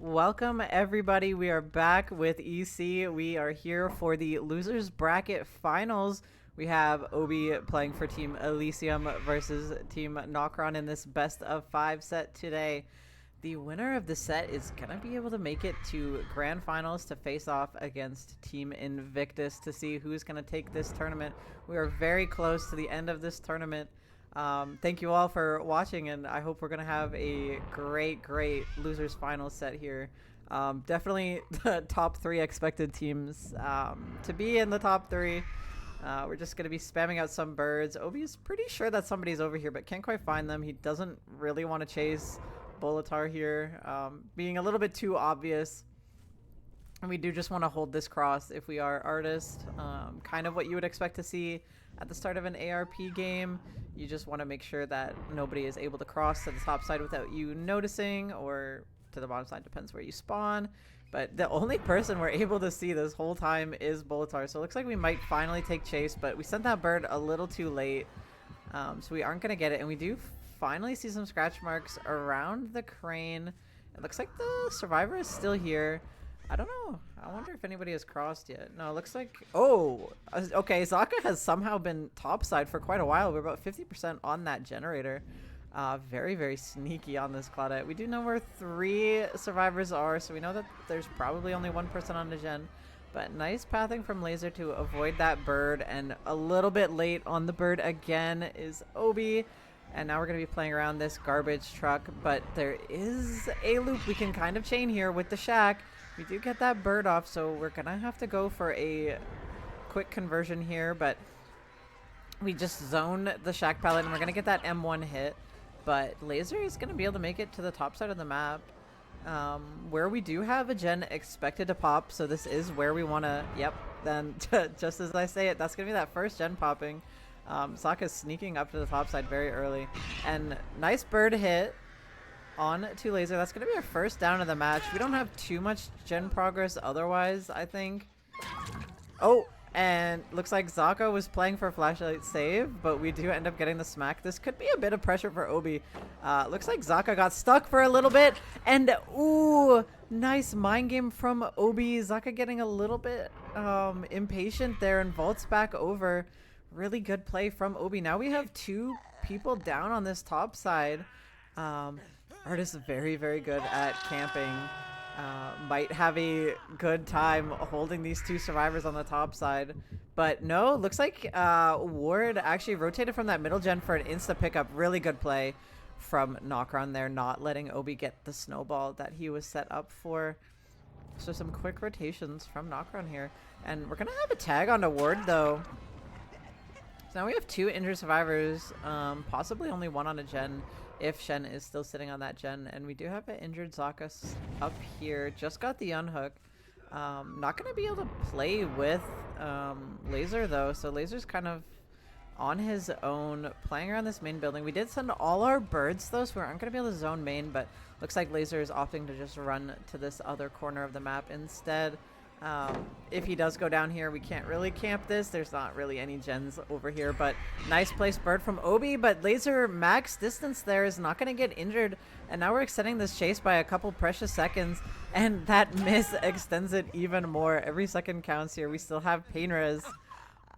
Welcome everybody. We are back with EC. We are here for the losers bracket finals. We have Obi playing for Team Elysium versus Team Nokron in this best of 5 set today. The winner of the set is going to be able to make it to grand finals to face off against Team Invictus to see who's going to take this tournament. We are very close to the end of this tournament. Thank you all for watching, and I hope we're going to have a great losers finals set here. Definitely the top 3 expected teams to be in the top 3. We're just going to be spamming out some birds. Obi is pretty sure that somebody's over here, but can't quite find them. He doesn't really want to chase Bolitar here, being a little bit too obvious. And we do just want to hold this cross if we are artists. Kind of what you would expect to see at the start of an ARP game. You just want to make sure that nobody is able to cross to the top side without you noticing, or to the bottom side, depends where you spawn. But the only person we're able to see this whole time is Bolitar. So it looks like we might finally take chase, but we sent that bird a little too late. So we aren't going to get it. And we do finally see some scratch marks around the crane. It looks like the survivor is still here. I don't know. I wonder if anybody has crossed yet. No, it looks like... Oh! Okay, Zaka has somehow been topside for quite a while. We're about 50% on that generator. Very sneaky on this Claudette. We do know where 3 survivors are, so we know that there's probably only 1 person on the gen. But nice pathing from Laser to avoid that bird, and a little bit late on the bird again is Obi. And now we're going to be playing around this garbage truck, but there is a loop we can kind of chain here with the shack. We do get that bird off, so we're going to have to go for a quick conversion here, but we just zone the shack pallet, and we're going to get that M1 hit. But Laser is going to be able to make it to the top side of the map, where we do have a gen expected to pop, so this is where we want to... Yep, then just as I say it, that's going to be that first gen popping. Sokka's sneaking up to the top side very early. And nice bird hit on to Laser. That's going to be our first down of the match. We don't have too much gen progress otherwise, I think. Oh, and looks like Zaka was playing for flashlight save, but we do end up getting the smack. This could be a bit of pressure for Obi. Looks like Zaka got stuck for a little bit. And, ooh, nice mind game from Obi. Zaka getting a little bit impatient there and vaults back over. Really good play from Obi. Now we have 2 people down on this top side. Artist is very good at camping. Might have a good time holding these 2 survivors on the top side. But no, looks like Ward actually rotated from that middle gen for an insta pickup. Really good play from Nokron there, not letting Obi get the snowball that he was set up for. So some quick rotations from Nokron here. And we're going to have a tag onto Ward though. So now we have 2 injured survivors, possibly only 1 on a gen if Shen is still sitting on that gen. And we do have an injured Zaka up here. Just got the unhook. Not going to be able to play with Laser though. So Laser's kind of on his own playing around this main building. We did send all our birds though, so we aren't going to be able to zone main. But looks like Laser is opting to just run to this other corner of the map instead. If he does go down here, we can't really camp this. There's not really any gens over here, but nice placed bird from Obi. But Laser max distance there is not going to get injured. And now we're extending this chase by a couple precious seconds. And that miss extends it even more. Every second counts here. We still have pain res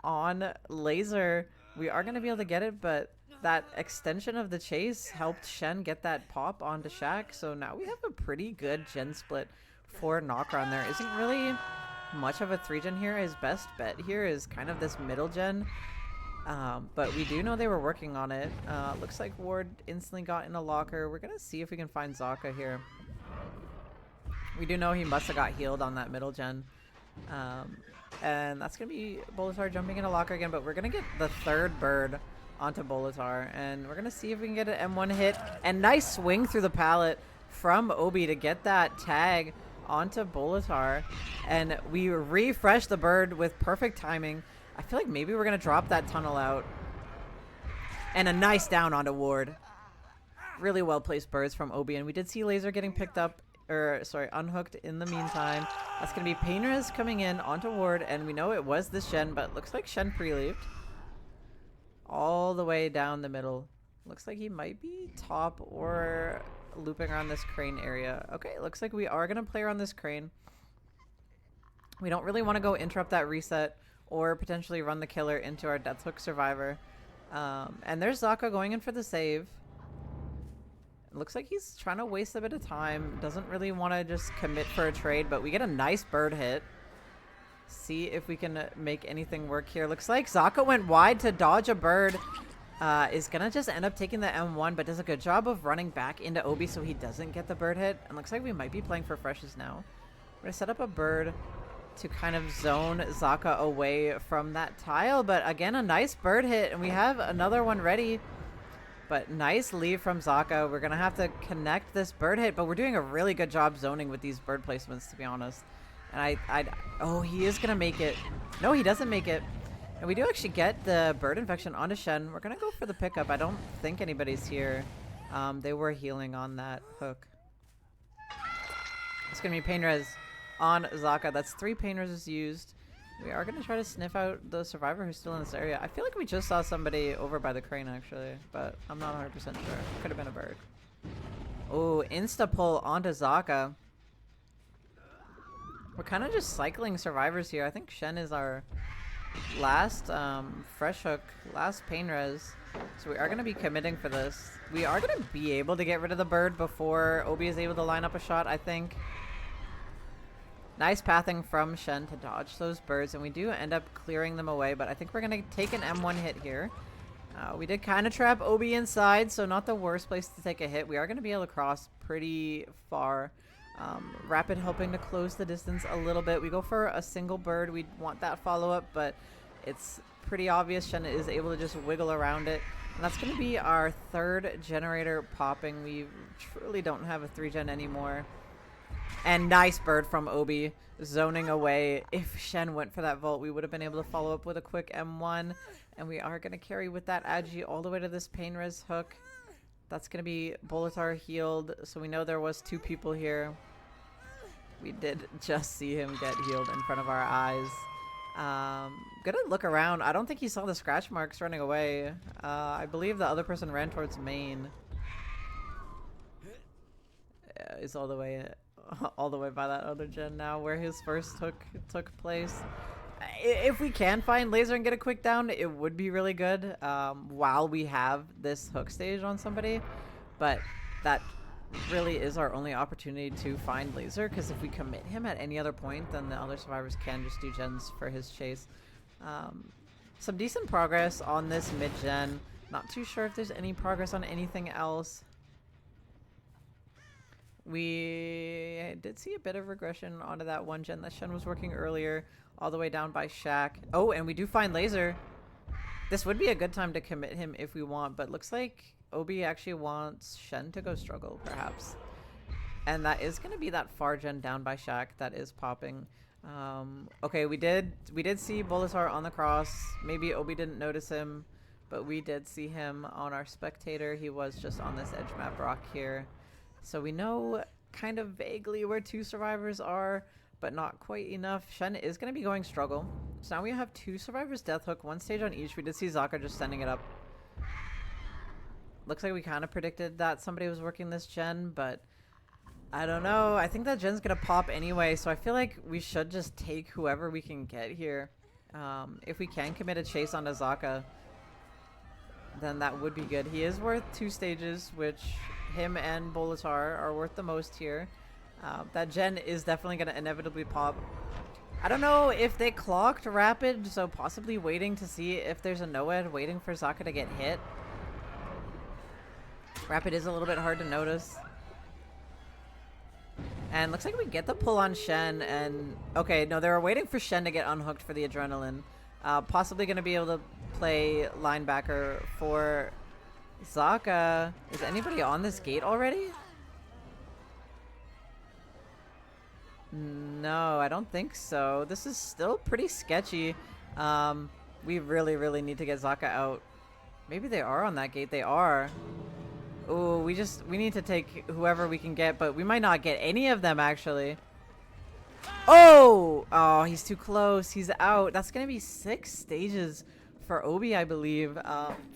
on Laser. We are going to be able to get it, but that extension of the chase helped Shen get that pop onto Shack. So now we have a pretty good gen split for Nokron. There isn't really much of a 3-gen here. His best bet here is kind of this middle gen, but we do know they were working on it. Looks like Ward instantly got in a locker. We're gonna see if we can find Zaka here. We do know he must have got healed on that middle gen, and that's gonna be Bolitar jumping in a locker again, but we're gonna get the 3rd bird onto Bolitar, and we're gonna see if we can get an M1 hit. And nice swing through the pallet from Obi to get that tag onto Bolitar, and we refresh the bird with perfect timing. I feel like maybe we're gonna drop that tunnel out, and a nice down onto Ward. Really well placed birds from Obi, and we did see Laser getting picked up, or sorry, unhooked in the meantime. That's gonna be Painter's coming in onto Ward, and we know it was this Shen, but looks like Shen pre-leaped all the way down the middle. Looks like he might be top or looping around this crane area. Okay, looks like we are going to play around this crane. We don't really want to go interrupt that reset or potentially run the killer into our death hook survivor. And there's Zaka going in for the save. It looks like he's trying to waste a bit of time. Doesn't really want to just commit for a trade, but we get a nice bird hit. See if we can make anything work here. Looks like Zaka went wide to dodge a bird. Is going to just end up taking the M1, but does a good job of running back into Obi so he doesn't get the bird hit. And looks like we might be playing for freshes now. We're going to set up a bird to kind of zone Zaka away from that tile. But again, a nice bird hit, and we have another one ready. But nice leave from Zaka. We're going to have to connect this bird hit, but we're doing a really good job zoning with these bird placements, to be honest. And oh, he is going to make it. No, he doesn't make it. And we do actually get the bird infection onto Shen. We're going to go for the pickup. I don't think anybody's here. They were healing on that hook. It's going to be pain res on Zaka. That's 3 pain res used. We are going to try to sniff out the survivor who's still in this area. I feel like we just saw somebody over by the crane, actually, but I'm not 100% sure. Could have been a bird. Oh, insta-pull onto Zaka. We're kind of just cycling survivors here. I think Shen is our last fresh hook, last pain res. So we are going to be committing for this. We are going to be able to get rid of the bird before Obi is able to line up a shot, I think. Nice pathing from Shen to dodge those birds, and we do end up clearing them away, but I think we're going to take an M1 hit here. We did kind of trap Obi inside, so not the worst place to take a hit. We are going to be able to cross pretty far. Rapid helping to close the distance a little bit. We go for a single bird. We want that follow-up, but it's pretty obvious Shen is able to just wiggle around it. And that's going to be our 3rd generator popping. We truly don't have a 3-gen anymore. And nice bird from Obi, zoning away. If Shen went for that vault, we would have been able to follow up with a quick M1. And we are going to carry with that Agi all the way to this pain res hook. That's going to be Bolitar healed. So we know there was 2 people here. We did just see him get healed in front of our eyes. Gonna look around. I don't think he saw the scratch marks running away. I believe the other person ran towards main. Is all the way by that other gen now where his first hook took place. If we can find laser and get a quick down, it would be really good while we have this hook stage on somebody. But that really is our only opportunity to find laser, because if we commit him at any other point, then the other survivors can just do gens for his chase. Some decent progress on this mid-gen. Not too sure if there's any progress on anything else. We did see a bit of regression onto that 1 gen that Shen was working earlier, all the way down by Shack. Oh, and we do find laser. This would be a good time to commit him if we want, but looks like Obi actually wants Shen to go struggle, perhaps. And that is going to be that far gen down by Shack that is popping. Okay, we did see Bolitar on the cross. Maybe Obi didn't notice him, but we did see him on our spectator. He was just on this edge map rock here. So we know kind of vaguely where 2 survivors are, but not quite enough. Shen is going to be going struggle. So now we have 2 survivors death hook, 1 stage on each. We did see Zaka just sending it up. Looks like we kind of predicted that somebody was working this gen, but I don't know. I think that gen's going to pop anyway, so I feel like we should just take whoever we can get here. If we can commit a chase onto Zaka, then that would be good. He is worth 2 stages, which him and Bolitar are worth the most here. That gen is definitely going to inevitably pop. I don't know if they clocked Rapid, so possibly waiting to see if there's a Noed waiting for Zaka to get hit. Rapid is a little bit hard to notice. And looks like we get the pull on Shen, and okay, no, they were waiting for Shen to get unhooked for the adrenaline. Possibly going to be able to play linebacker for Zaka. Is anybody on this gate already? No, I don't think so. This is still pretty sketchy. We really need to get Zaka out. Maybe they are on that gate. They are. Oh, we need to take whoever we can get, but we might not get any of them, actually. Oh, he's too close. He's out. That's going to be 6 stages for Obi, I believe.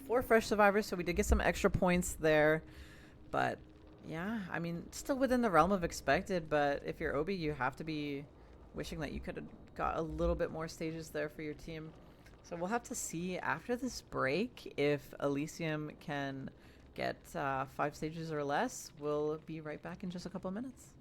4 fresh survivors, so we did get some extra points there. But Yeah, I mean, still within the realm of expected, but if you're Obi, you have to be wishing that you could have got a little bit more stages there for your team. So we'll have to see after this break if Elysium can get 5 stages or less. We'll be right back in just a couple of minutes.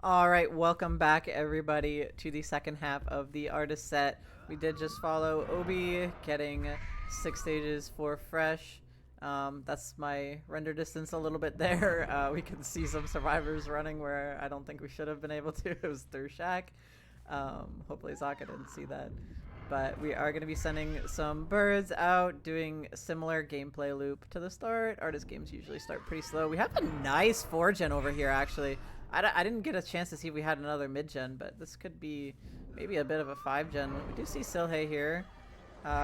All right, welcome back everybody to the second half of the artist set. We did just follow Obi getting 6 stages for fresh. That's my render distance a little bit there. We can see some survivors running where I don't think we should have been able to. It was through Shack. Hopefully Zaka didn't see that. But we are going to be sending some birds out, doing a similar gameplay loop to the start. Artist games usually start pretty slow. We have a nice 4-gen over here, actually. I didn't get a chance to see if we had another mid-gen, but this could be maybe a bit of a 5-gen. We do see Silhei here.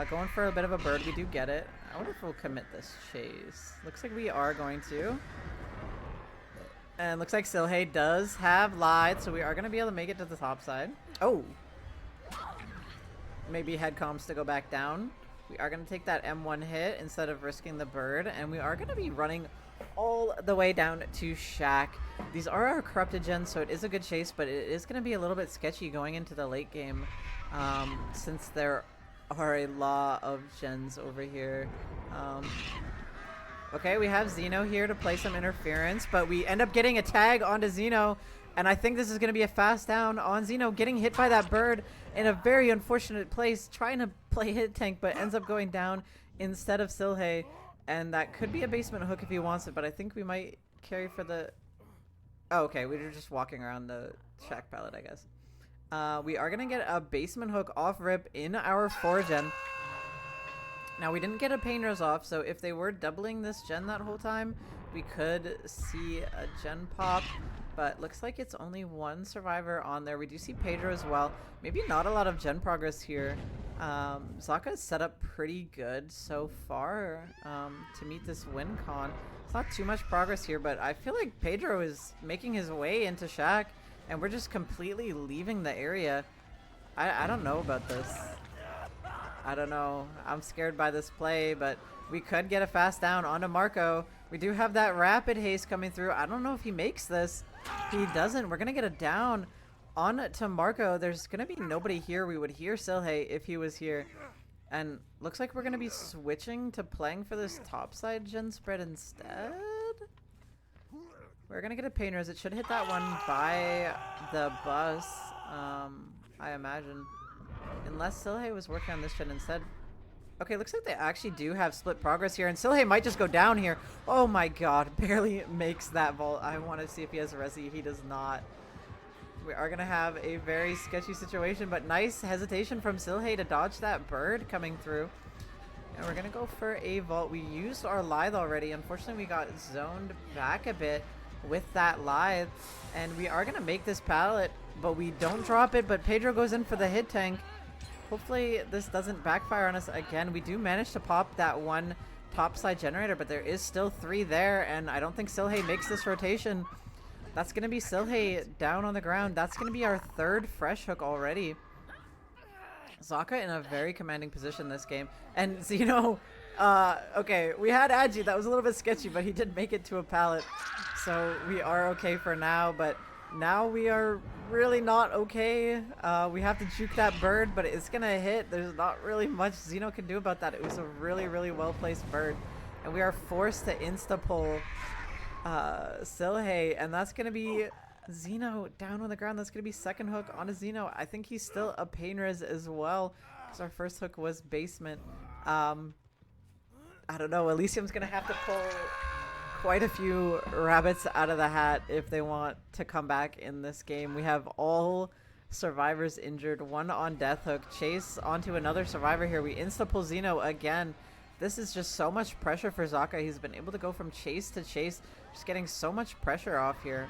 Going for a bit of a bird. We do get it. I wonder if we'll commit this chase. Looks like we are going to. And looks like Silhei does have lied, so we are going to be able to make it to the top side. Oh! Maybe head comms to go back down. We are going to take that M1 hit instead of risking the bird, and we are going to be running all the way down to Shack. These are our corrupted gens, so it is a good chase, but it is going to be a little bit sketchy going into the late game, since there are a lot of gens over here. Okay, we have Zeno here to play some interference, but we end up getting a tag onto Zeno, and I think this is going to be a fast down on Zeno, getting hit by that bird in a very unfortunate place, trying to play hit tank, but ends up going down instead of Silhei. And that could be a basement hook if he wants it, but I think we might carry for the... Oh, okay, we were just walking around the Shack pallet, I guess. We are going to get a basement hook off rip in our 4-gen. Now, we didn't get a pain rose off, so if they were doubling this gen that whole time, we could see a gen pop. But looks like it's only one survivor on there. We do see Pedro as well. Maybe not a lot of gen progress here. Zaka is set up pretty good so far to meet this win con. It's not too much progress here, but I feel like Pedro is making his way into Shack, and we're just completely leaving the area. I don't know about this. I don't know. I'm scared by this play, but we could get a fast down onto Marco. We do have that rapid haste coming through. I don't know if he makes this. He doesn't. We're going to get a down on to Marco. There's going to be nobody here. We would hear Silhei if he was here. And looks like we're going to be switching to playing for this topside gen spread instead. We're going to get a painters. It should hit that one by the bus, I imagine. Unless Silhei was working on this gen instead. Okay, looks like they actually do have split progress here, and Silhei might just go down here. Oh my god, barely makes that vault. I want to see if he has Resi. He does not. We are going to have a very sketchy situation, but nice hesitation from Silhei to dodge that bird coming through. And we're going to go for a vault. We used our Lithe already. Unfortunately, we got zoned back a bit with that Lithe, and we are going to make this pallet, but we don't drop it, but Pedro goes in for the hit tank. Hopefully this doesn't backfire on us again. We do manage to pop that one topside generator, but there is still 3 there, and I don't think Silhei makes this rotation. That's going to be Silhei down on the ground. That's going to be our 3rd fresh hook already. Zaka in a very commanding position this game. And Zeno, okay, we had Agi. That was a little bit sketchy, but he did make it to a pallet. So we are okay for now, but now we are really not okay. We have to juke that bird, but it's gonna hit. There's not really much Zeno can do about that. It was a really, really well-placed bird, and we are forced to insta-pull Silhei, and that's gonna be Zeno down on the ground. That's gonna be 2nd hook onto Zeno. I think he's still a pain res as well, because our 1st hook was basement. I don't know. Elysium's gonna have to pull quite a few rabbits out of the hat if they want to come back in this game. We have all survivors injured, 1 on death hook, chase onto another survivor here. We insta-pull Zeno again. This is just so much pressure for Zaka. He's been able to go from chase to chase, just getting so much pressure off here.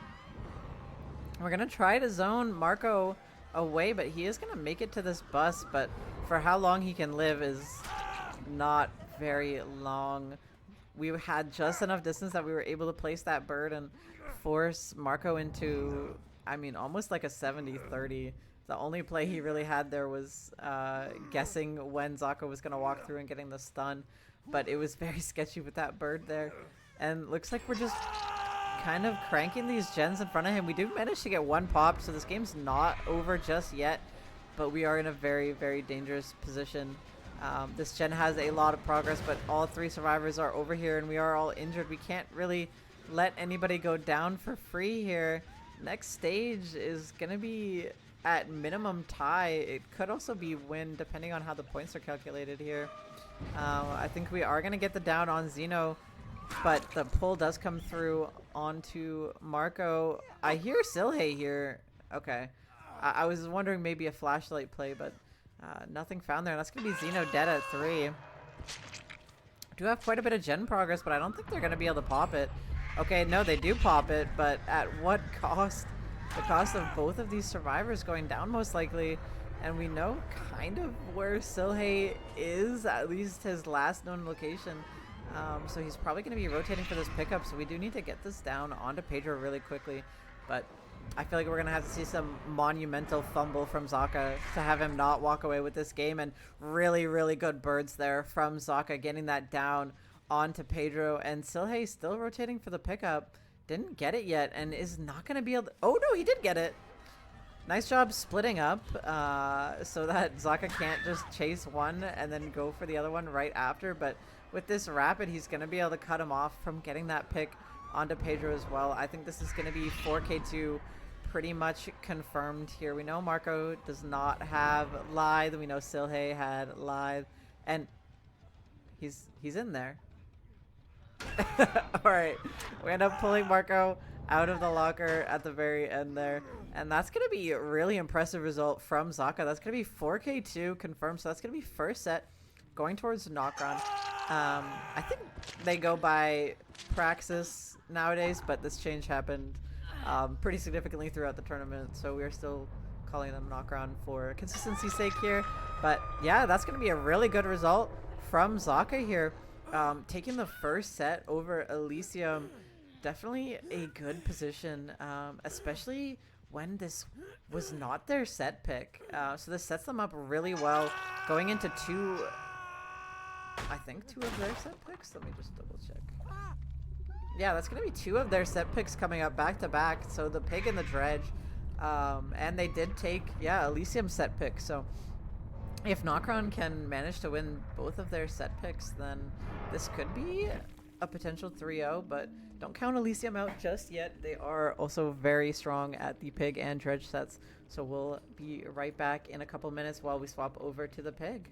We're going to try to zone Marco away, but he is going to make it to this bus, but for how long he can live is not very long. We had just enough distance that we were able to place that bird and force Marco into, I mean, almost like a 70-30. The only play he really had there was guessing when Zaka was going to walk through and getting the stun. But it was very sketchy with that bird there. And looks like we're just kind of cranking these gens in front of him. We do manage to get 1 pop, so this game's not over just yet. But we are in a very, very dangerous position. This gen has a lot of progress, but all 3 survivors are over here and we are all injured. We can't really let anybody go down for free here. next stage is going to be at minimum tie. It could also be win depending on how the points are calculated here. I think we are going to get the down on Xeno, but the pull does come through onto Marco. I hear Silhei here. Okay. I was wondering maybe a flashlight play, but nothing found there. That's going to be Xeno dead at 3. Do have quite a bit of gen progress, but I don't think they're going to be able to pop it. Okay, no, they do pop it, but at what cost? The cost of both of these survivors going down most likely. And we know kind of where Silhei is, at least his last known location. So he's probably going to be rotating for this pickup, so we do need to get this down onto Pedro really quickly. But I feel like we're going to have to see some monumental fumble from Zaka to have him not walk away with this game. And really, really good birds there from Zaka getting that down onto Pedro. And Silhei still rotating for the pickup. Didn't get it yet and is not going to be able to... Oh, no, he did get it. Nice job splitting up so that Zaka can't just chase one and then go for the other one right after. But with this rapid, he's going to be able to cut him off from getting that pick onto Pedro as well. I think this is going to be 4K2 pretty much confirmed here. We know Marco does not have Lithe. We know Silhei had Lithe. And he's in there. Alright, we end up pulling Marco out of the locker at the very end there. And that's going to be a really impressive result from Zaka. That's going to be 4K2 confirmed. So that's going to be first set going towards Nokron. I think they go by Praxis nowadays, but this change happened pretty significantly throughout the tournament. So we're still calling them Nokron for consistency's sake here. But yeah, that's going to be a really good result from Zaka here. Taking the first set over Elysium, definitely a good position, especially when this was not their set pick. So this sets them up really well going into two of their set picks. Let me just double check. Yeah, that's going to be 2 of their set picks coming up back to back. So the Pig and the Dredge. And they did take, Elysium set pick. So if Nokron can manage to win both of their set picks, then this could be a potential 3-0, but don't count Elysium out just yet. They are also very strong at the Pig and Dredge sets, so we'll be right back in a couple minutes while we swap over to the Pig.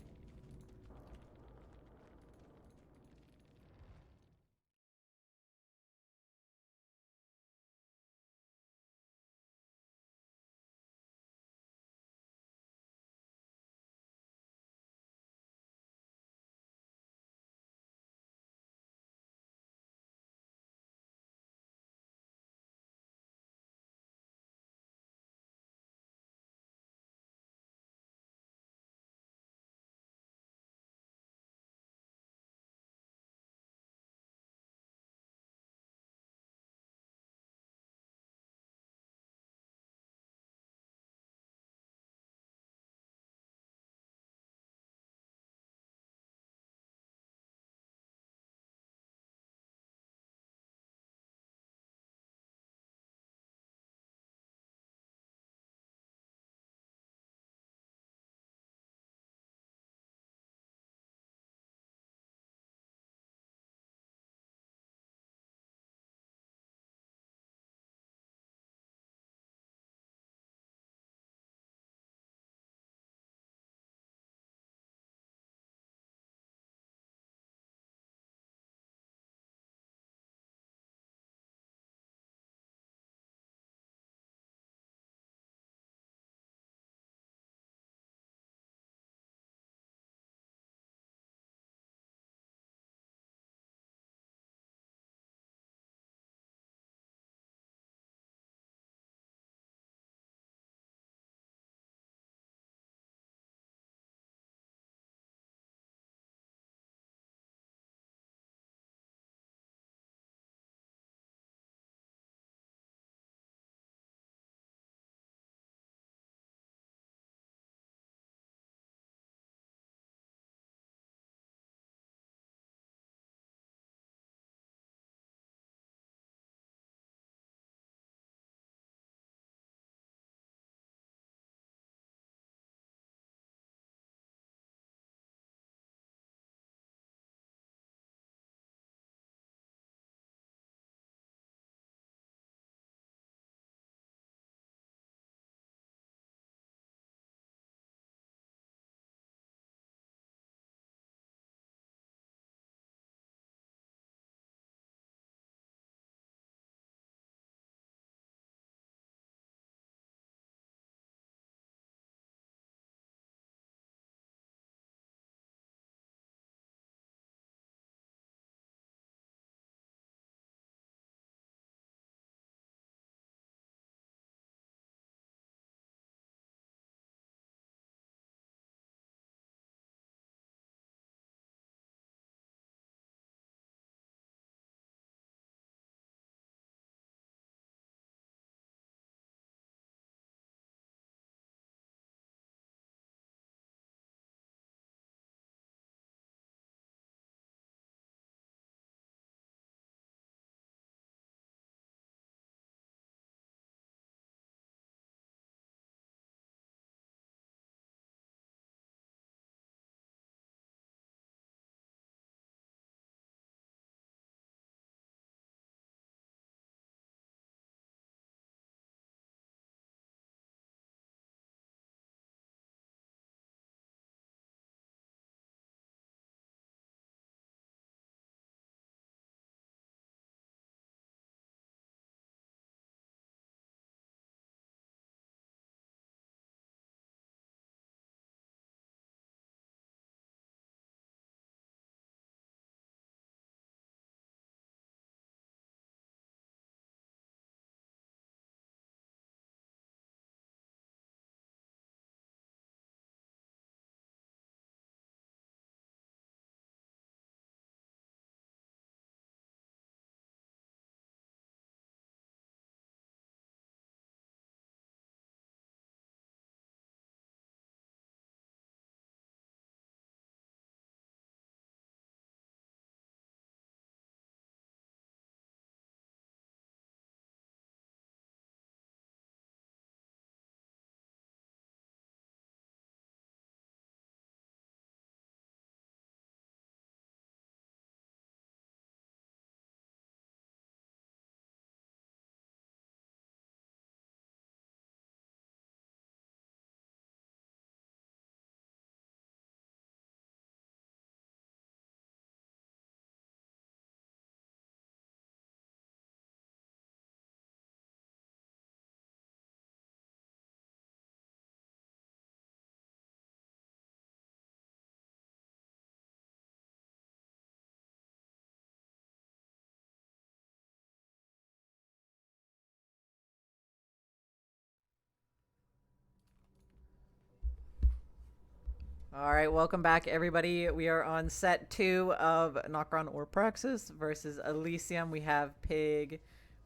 All right, welcome back, everybody. We are on set 2 of Nokron or Praxis versus Elysium. We have Pig,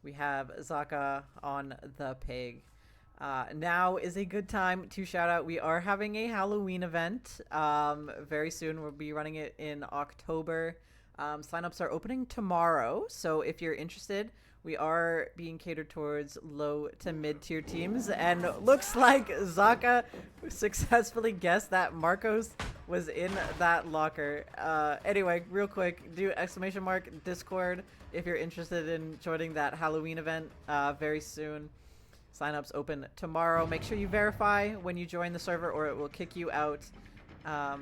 we have Zaka on the Pig. Now is a good time to shout out. We are having a Halloween event very soon. We'll be running it in October. Signups are opening tomorrow, so if you're interested, we are being catered towards low to mid tier teams, and looks like Zaka successfully guessed that Marcos was in that locker. Anyway, real quick, do exclamation mark Discord if you're interested in joining that Halloween event very soon. Signups open tomorrow. Make sure you verify when you join the server or it will kick you out.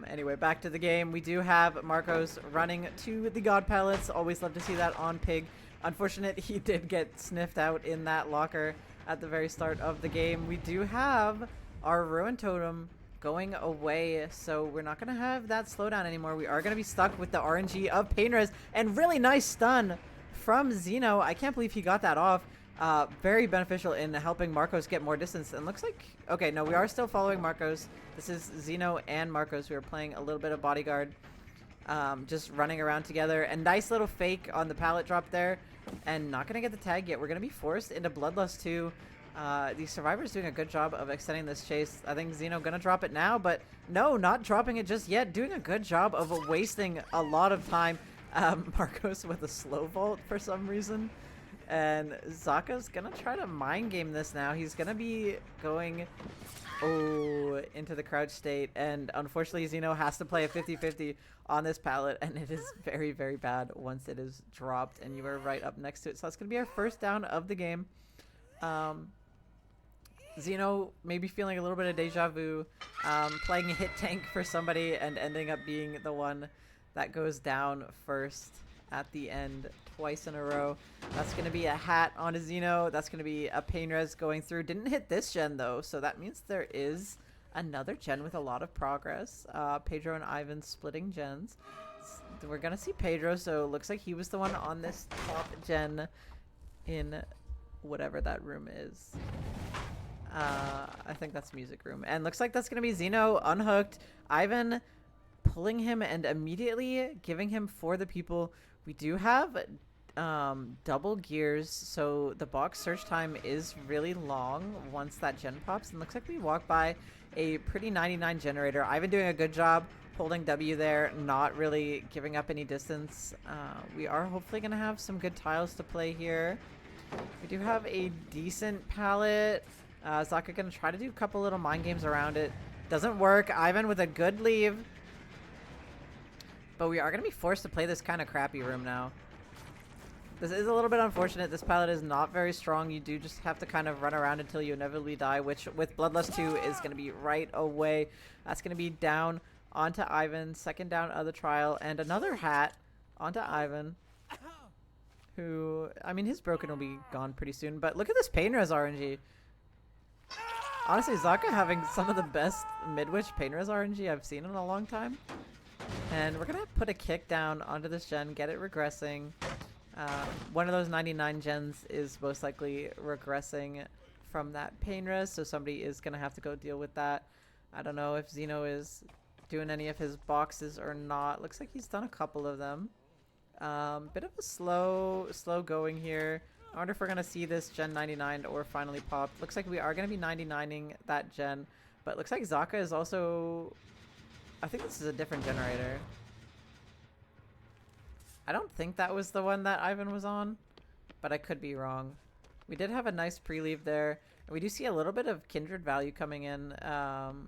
Anyway, back to the game. We do have Marcos running to the God Pellets. Always love to see that on Pig. Unfortunate he did get sniffed out in that locker at the very start of the game. We do have our Ruin Totem going away, so we're not going to have that slowdown anymore. We are going to be stuck with the RNG of Painrez, and really nice stun from Xeno. I can't believe he got that off. Very beneficial in helping Marcos get more distance. And looks like, okay, no, we are still following Marcos. This is Xeno and Marcos. We are playing a little bit of bodyguard. Just running around together. And nice little fake on the pallet drop there. And not going to get the tag yet. We're going to be forced into Bloodlust 2. The survivor's doing a good job of extending this chase. I think Xeno going to drop it now. But no, not dropping it just yet. Doing a good job of wasting a lot of time. Marcos with a slow vault for some reason. And Zaka's going to try to mind game this now. He's going to be going into the crouch state, and unfortunately Xeno has to play a 50-50 on this pallet, and it is very, very bad once it is dropped and you are right up next to it. So that's going to be our first down of the game. Xeno maybe feeling a little bit of deja vu, playing a hit tank for somebody and ending up being the one that goes down first at the end twice in a row. That's going to be a hat on a Xeno. That's going to be a Painrez going through. Didn't hit this gen though, so that means there is another gen with a lot of progress. Pedro and Ivan splitting gens. We're going to see Pedro, so it looks like he was the one on this top gen in whatever that room is. I think that's music room. And looks like that's going to be Xeno unhooked. Ivan pulling him and immediately giving him for the people. We do have double gears, so the box search time is really long once that gen pops. And looks like we walk by a pretty 99 generator. Ivan doing a good job holding W there, not really giving up any distance. We are hopefully going to have some good tiles to play here. We do have a decent pallet. Zaka going to try to do a couple little mind games around it. Doesn't work. Ivan with a good leave. But we are going to be forced to play this kind of crappy room now. This is a little bit unfortunate. This pallet is not very strong. You do just have to kind of run around until you inevitably die, which with Bloodlust 2 is going to be right away. That's going to be down onto Ivan. Second down of the trial. And another hat onto Ivan. Who, I mean, his broken will be gone pretty soon. But look at this Painrez RNG. Honestly, Zaka having some of the best mid-witch Painrez RNG I've seen in a long time. And we're going to put a kick down onto this gen, get it regressing. One of those 99 gens is most likely regressing from that Painrez, so somebody is going to have to go deal with that. I don't know if Xeno is doing any of his boxes or not. Looks like he's done a couple of them. Bit of a slow going here. I wonder if we're going to see this gen 99 or finally pop. Looks like we are going to be 99ing that gen, but looks like Zaka is also... I think this is a different generator. I don't think that was the one that Ivan was on, but I could be wrong. We did have a nice pre-leave there, and we do see a little bit of kindred value coming in.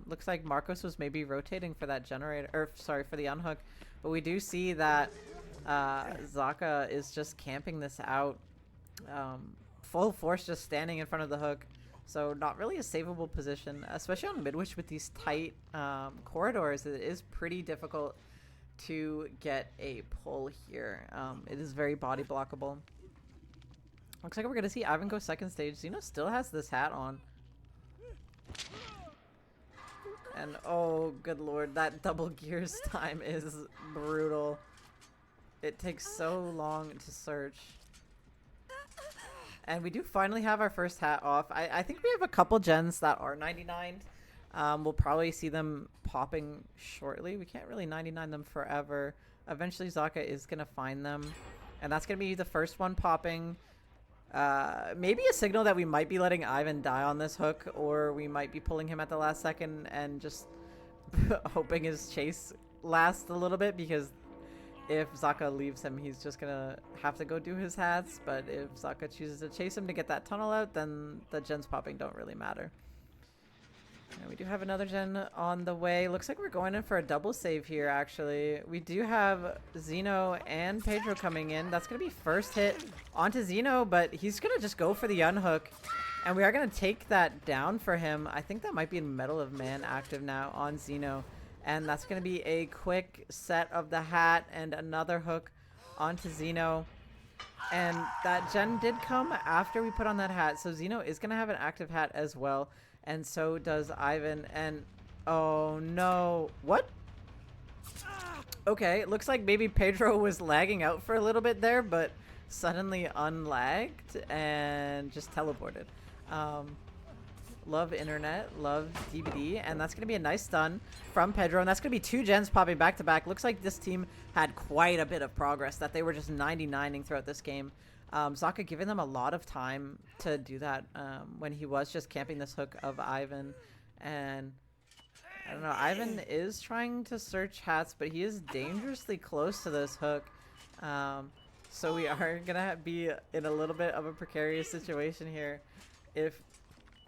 Looks like Marcos was maybe rotating for that generator, or sorry, for the unhook, but we do see that Zaka is just camping this out. Full force just standing in front of the hook. So not really a savable position, especially on midwich with these tight corridors. It is pretty difficult to get a pull here. It is very body blockable. Looks like we're going to see Ivan go second stage. Xeno still has this hat on. And oh, good lord, that double gears time is brutal. It takes so long to search. And we do finally have our first hat off. I think we have a couple gens that are 99. We'll probably see them popping shortly. We can't really 99 them forever. Eventually Zaka is going to find them. And that's going to be the first one popping. Maybe a signal that we might be letting Ivan die on this hook, or we might be pulling him at the last second and just hoping his chase lasts a little bit, because if Zaka leaves him, he's just gonna have to go do his hats. But if Zaka chooses to chase him to get that tunnel out, then the gens popping don't really matter. And we do have another gen on the way. Looks like we're going in for a double save here, actually. We do have Zeno and Pedro coming in. That's going to be first hit onto Zeno, but he's going to just go for the unhook. And we are going to take that down for him. I think that might be in Medal of Man active now on Zeno. And that's going to be a quick set of the hat and another hook onto Zeno. And that gen did come after we put on that hat. So Zeno is going to have an active hat as well. And so does Ivan. And oh no. What? Okay, it looks like maybe Pedro was lagging out for a little bit there, but suddenly unlagged and just teleported. Love internet, love DBD, and that's going to be a nice stun from Pedro, and that's going to be 2 gens popping back to back. Looks like this team had quite a bit of progress, that they were just 99ing throughout this game. Zaka giving them a lot of time to do that when he was just camping this hook of Ivan. And I don't know, Ivan is trying to search hats, but he is dangerously close to this hook. So we are going to be in a little bit of a precarious situation here if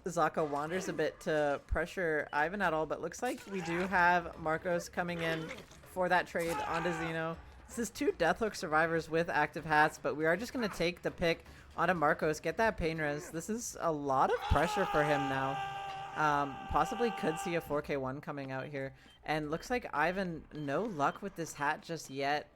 Zaka wanders a bit to pressure Ivan at all. But looks like we do have Marcos coming in for that trade onto Zeno. This is 2 Deathhook survivors with active hats, but we are just going to take the pick onto Marcos, get that pain res. This is a lot of pressure for him now. Possibly could see a 4K1 coming out here. And looks like Ivan, no luck with this hat just yet.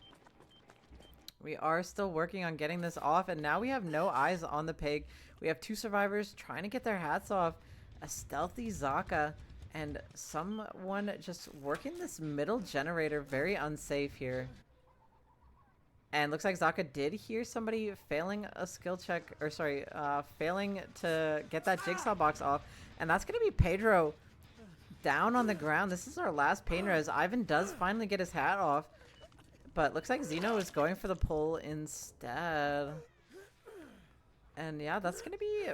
We are still working on getting this off, and now we have no eyes on the pig. We have 2 survivors trying to get their hats off. A stealthy Zaka, and someone just working this middle generator. Very unsafe here. And looks like Zaka did hear somebody failing a skill check, or sorry, failing to get that jigsaw box off. And that's going to be Pedro down on the ground. This is our last pain res. Ivan does finally get his hat off, but looks like Zeno is going for the pull instead. And yeah, that's going to be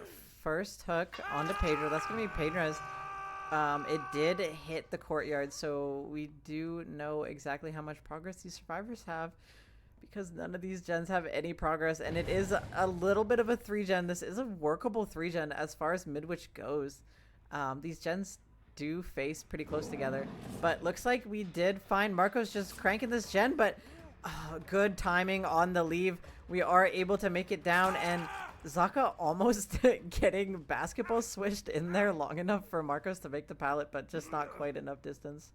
first hook onto Pedro. That's going to be pain res. It did hit the courtyard, so we do know exactly how much progress these survivors have, because none of these gens have any progress, and it is a little bit of a 3-gen. This is a workable 3-gen as far as Midwich goes. These gens do face pretty close together, but looks like we did find Marcos just cranking this gen, but good timing on the leave. We are able to make it down, and Zaka almost getting basketball swished in there long enough for Marcos to make the pallet, but just not quite enough distance.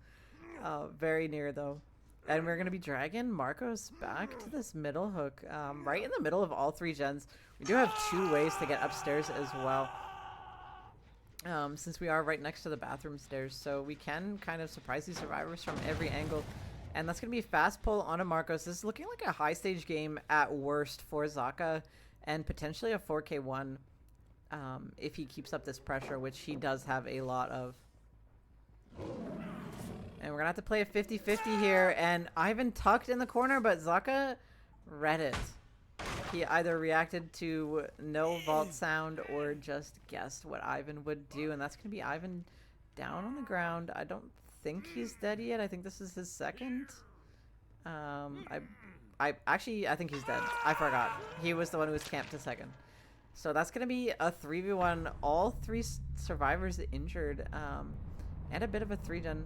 Very near though. And we're going to be dragging Marcos back to this middle hook, right in the middle of all 3 gens. We do have 2 ways to get upstairs as well, since we are right next to the bathroom stairs. So we can kind of surprise these survivors from every angle. And that's going to be fast pull onto Marcos. This is looking like a high stage game at worst for Zaka, and potentially a 4K1 if he keeps up this pressure, which he does have a lot of. And we're going to have to play a 50-50 here. And Ivan tucked in the corner, but Zaka read it. He either reacted to no vault sound or just guessed what Ivan would do. And that's going to be Ivan down on the ground. I don't think he's dead yet. I think this is his second. I think he's dead. I forgot. He was the one who was camped to second. So that's going to be a 3v1. All 3 survivors injured. And a bit of a 3-gen.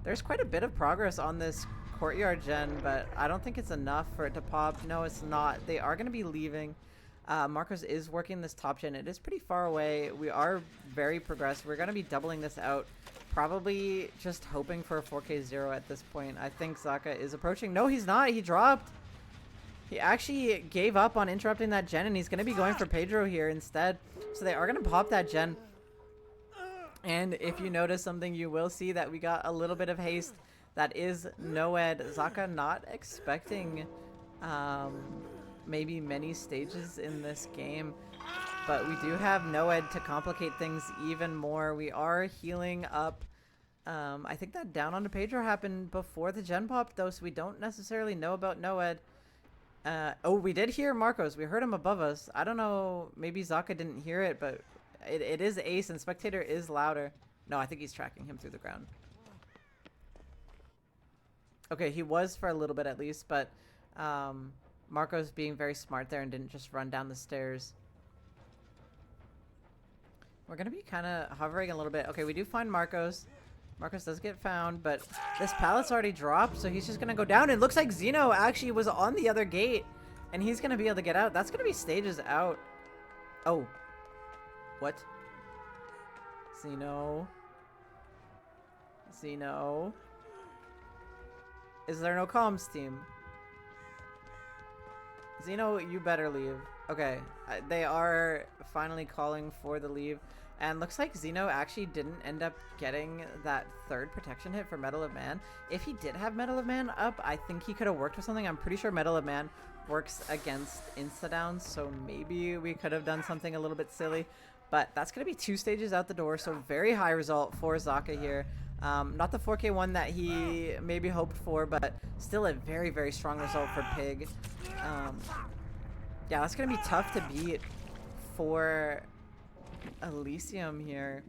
There's quite a bit of progress on this courtyard gen, but I don't think it's enough for it to pop. No, it's not. They are going to be leaving. Marcos is working this top gen. It is pretty far away. We are very progressed. We're going to be doubling this out. Probably just hoping for a 4K0 at this point. I think Zaka is approaching. No, he's not. He dropped. He actually gave up on interrupting that gen, and he's going to be going for Pedro here instead. So they are going to pop that gen. And if you notice something, you will see that we got a little bit of haste. That is Noed. Zaka not expecting maybe many stages in this game. But we do have Noed to complicate things even more. We are healing up I think that down onto Pedro happened before the gen pop, though, so we don't necessarily know about Noed. Oh, we did hear Marcos. We heard him above us. I don't know. Maybe Zaka didn't hear it, but it is Ace, and Spectator is louder. No, I think he's tracking him through the ground. Okay, he was for a little bit at least, but Marcos being very smart there and didn't just run down the stairs. We're going to be kind of hovering a little bit. Okay, we do find Marcos. Marcos does get found, but this pallet's already dropped, so he's just going to go down. It looks like Zeno actually was on the other gate, and he's going to be able to get out. That's going to be stages out. Oh. What? Zeno. Zeno. Is there no comms team? Zeno, you better leave. Okay, they are finally calling for the leave. And looks like Zeno actually didn't end up getting that third protection hit for Medal of Man. If he did have Medal of Man up, I think he could have worked with something. I'm pretty sure Medal of Man works against insta-downs, so maybe we could have done something a little bit silly. But that's going to be 2 stages out the door, so very high result for Zaka here. Not the 4K one that he maybe hoped for, but still a very, very strong result for Pig. Yeah, that's going to be tough to beat for Elysium here.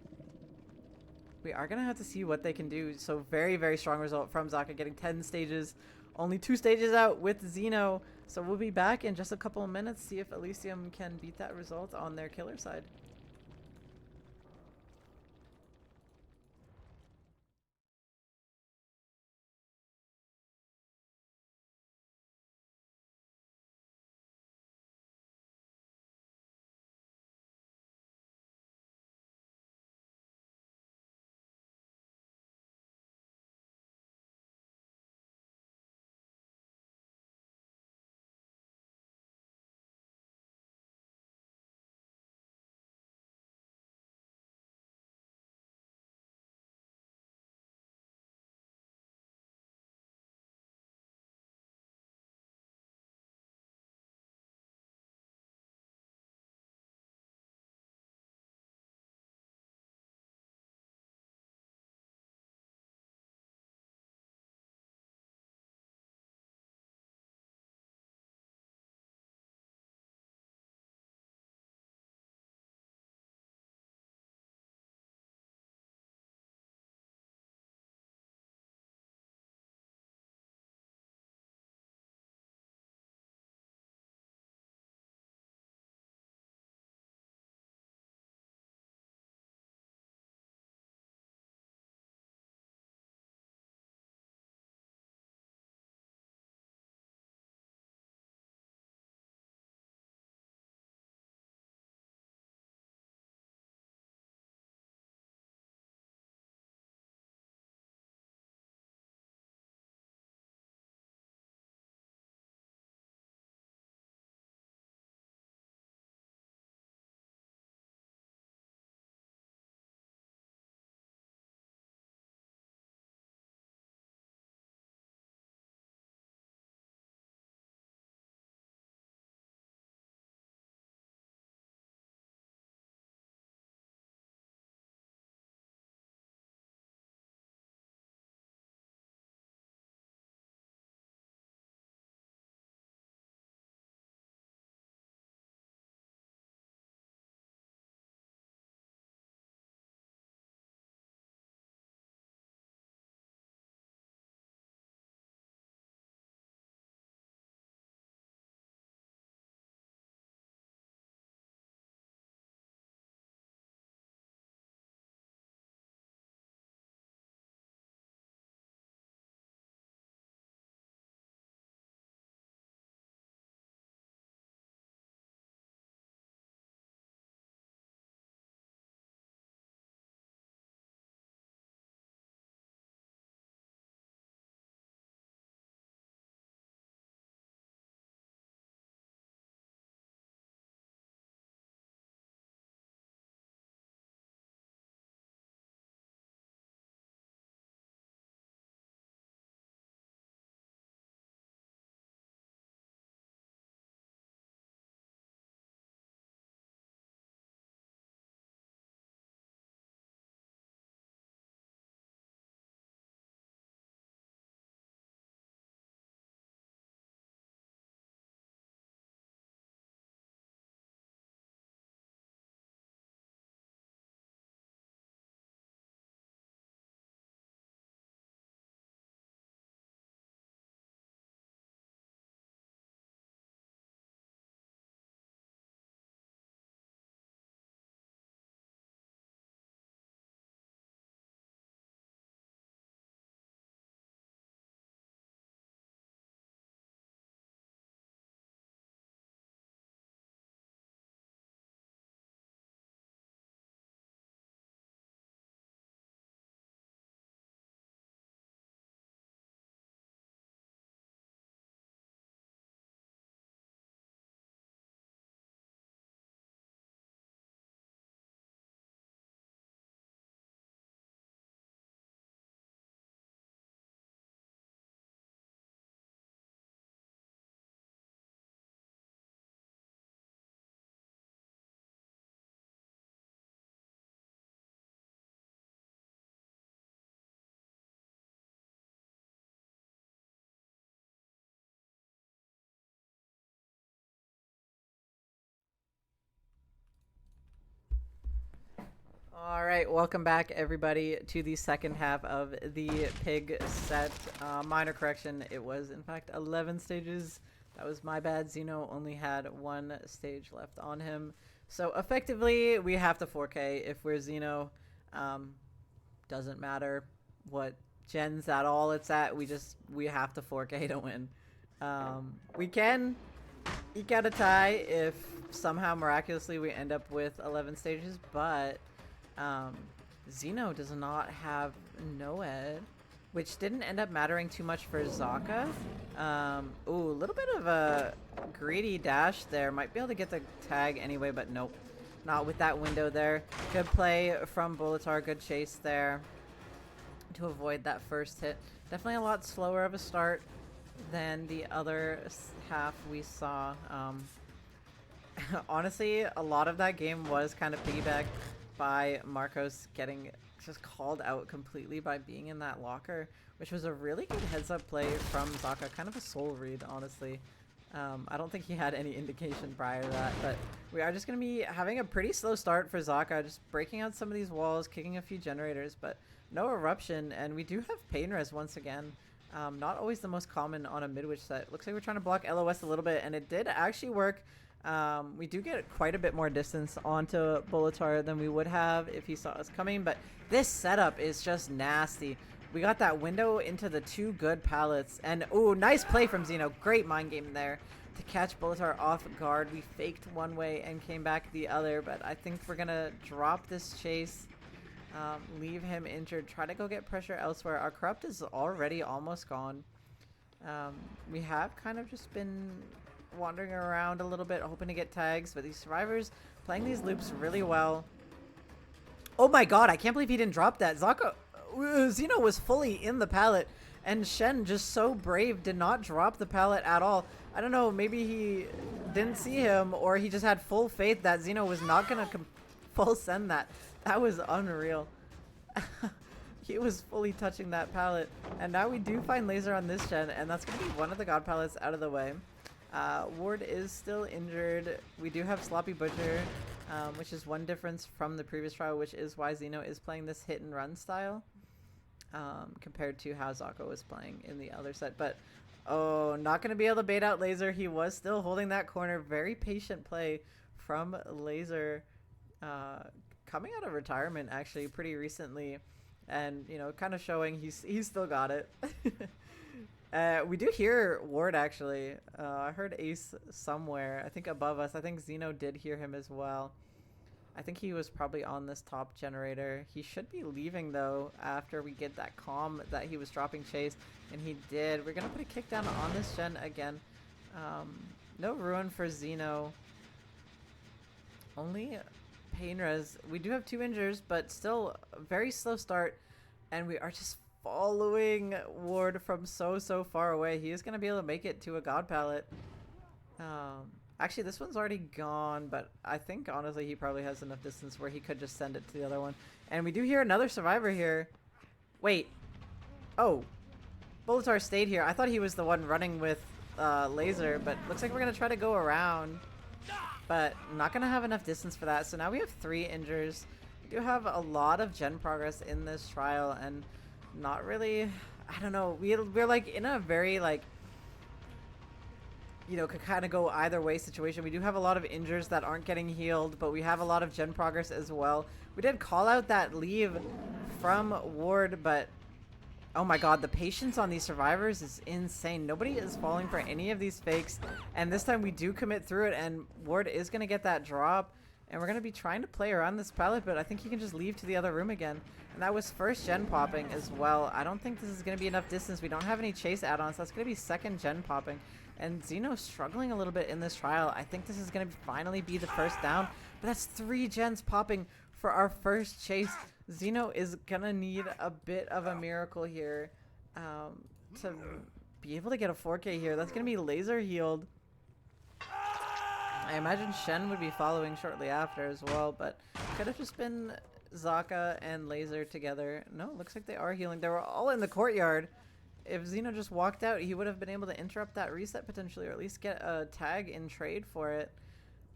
We are going to have to see what they can do. So very, very strong result from Zaka, getting 10 stages. Only 2 stages out with Zeno. So we'll be back in just a couple of minutes, see if Elysium can beat that result on their killer side. All right, welcome back everybody to the second half of the pig set. Minor correction, it was in fact 11 stages. That was my bad. Xeno only had one stage left on him. So effectively, we have to 4K if we're Xeno. Doesn't matter what gens at all it's at. We have to 4K to win. We can eke out a tie if somehow miraculously we end up with 11 stages, but Xeno does not have Noed, which didn't end up mattering too much for Zaka. Ooh, a little bit of a greedy dash there. Might be able to get the tag anyway, but nope. Not with that window there. Good play from Bolitar. Good chase there to avoid that first hit. Definitely a lot slower of a start than the other half we saw. Honestly, a lot of that game was kind of piggybacked by Marcos getting just called out completely by being in that locker, which was a really good heads-up play from Zaka. Kind of a soul read, honestly. I don't think he had any indication prior to that, but we are just going to be having a pretty slow start for Zaka, just breaking out some of these walls, kicking a few generators, but no eruption, and we do have pain res once again. Not always the most common on a mid-witch set. Looks like we're trying to block LOS a little bit, and it did actually work. We do get quite a bit more distance onto Bolitar than we would have if he saw us coming, but this setup is just nasty. We got that window into the two good pallets, and ooh, nice play from Xeno. Great mind game there to catch Bolitar off guard. We faked one way and came back the other, but I think we're gonna drop this chase, leave him injured, try to go get pressure elsewhere. Our corrupt is already almost gone. We have kind of just been wandering around a little bit, hoping to get tags, but these survivors playing these loops really well. Oh my god, I can't believe he didn't drop that. Xeno was fully in the pallet, and Shen, just so brave, did not drop the pallet at all. I don't know, maybe he didn't see him, or he just had full faith that Xeno was not gonna full send that. That was unreal. He was fully touching that pallet, and now we do find laser on this gen, and that's gonna be one of the god pallets out of the way. Ward is still injured. We do have Sloppy Butcher, which is one difference from the previous trial, which is why Xeno is playing this hit and run style, compared to how Zaka was playing in the other set. But, oh, not going to be able to bait out Laser. He was still holding that corner. Very patient play from Laser, coming out of retirement, actually, pretty recently. And, you know, kind of showing he's still got it. We do hear Ward, actually. I heard Ace somewhere, I think above us. I think Xeno did hear him as well. I think he was probably on this top generator. He should be leaving, though, after we get that comm that he was dropping chase, and he did. We're going to put a kick down on this gen again. No ruin for Xeno. Only pain res. We do have 2 injures, but still a very slow start, and we are just following Ward from so far away. He is going to be able to make it to a god pallet. Actually, this one's already gone, but I think honestly he probably has enough distance where he could just send it to the other one. And we do hear another survivor here. Wait. Oh. Bolitar stayed here. I thought he was the one running with Laser, but looks like we're going to try to go around. But not going to have enough distance for that. So now we have 3 injures. We do have a lot of gen progress in this trial, and not really, I don't know, we're like in a very, like, you know, could kind of go either way situation. We do have a lot of injures that aren't getting healed, but we have a lot of gen progress as well. We did call out that leave from Ward, but oh my god, the patience on these survivors is insane. Nobody is falling for any of these fakes, and this time we do commit through it, and Ward is going to get that drop, and we're going to be trying to play around this pallet, but I think he can just leave to the other room again. And that was first gen popping as well. I don't think this is going to be enough distance. We don't have any chase add-ons. That's going to be second gen popping. And Xeno's struggling a little bit in this trial. I think this is going to finally be the first down. But that's 3 gens popping for our first chase. Xeno is going to need a bit of a miracle here to be able to get a 4K here. That's going to be laser healed. I imagine Shen would be following shortly after as well, but could have just been Zaka and Laser together. No, looks like they are healing. They were all in the courtyard. If Xeno just walked out, he would have been able to interrupt that reset potentially, or at least get a tag in trade for it.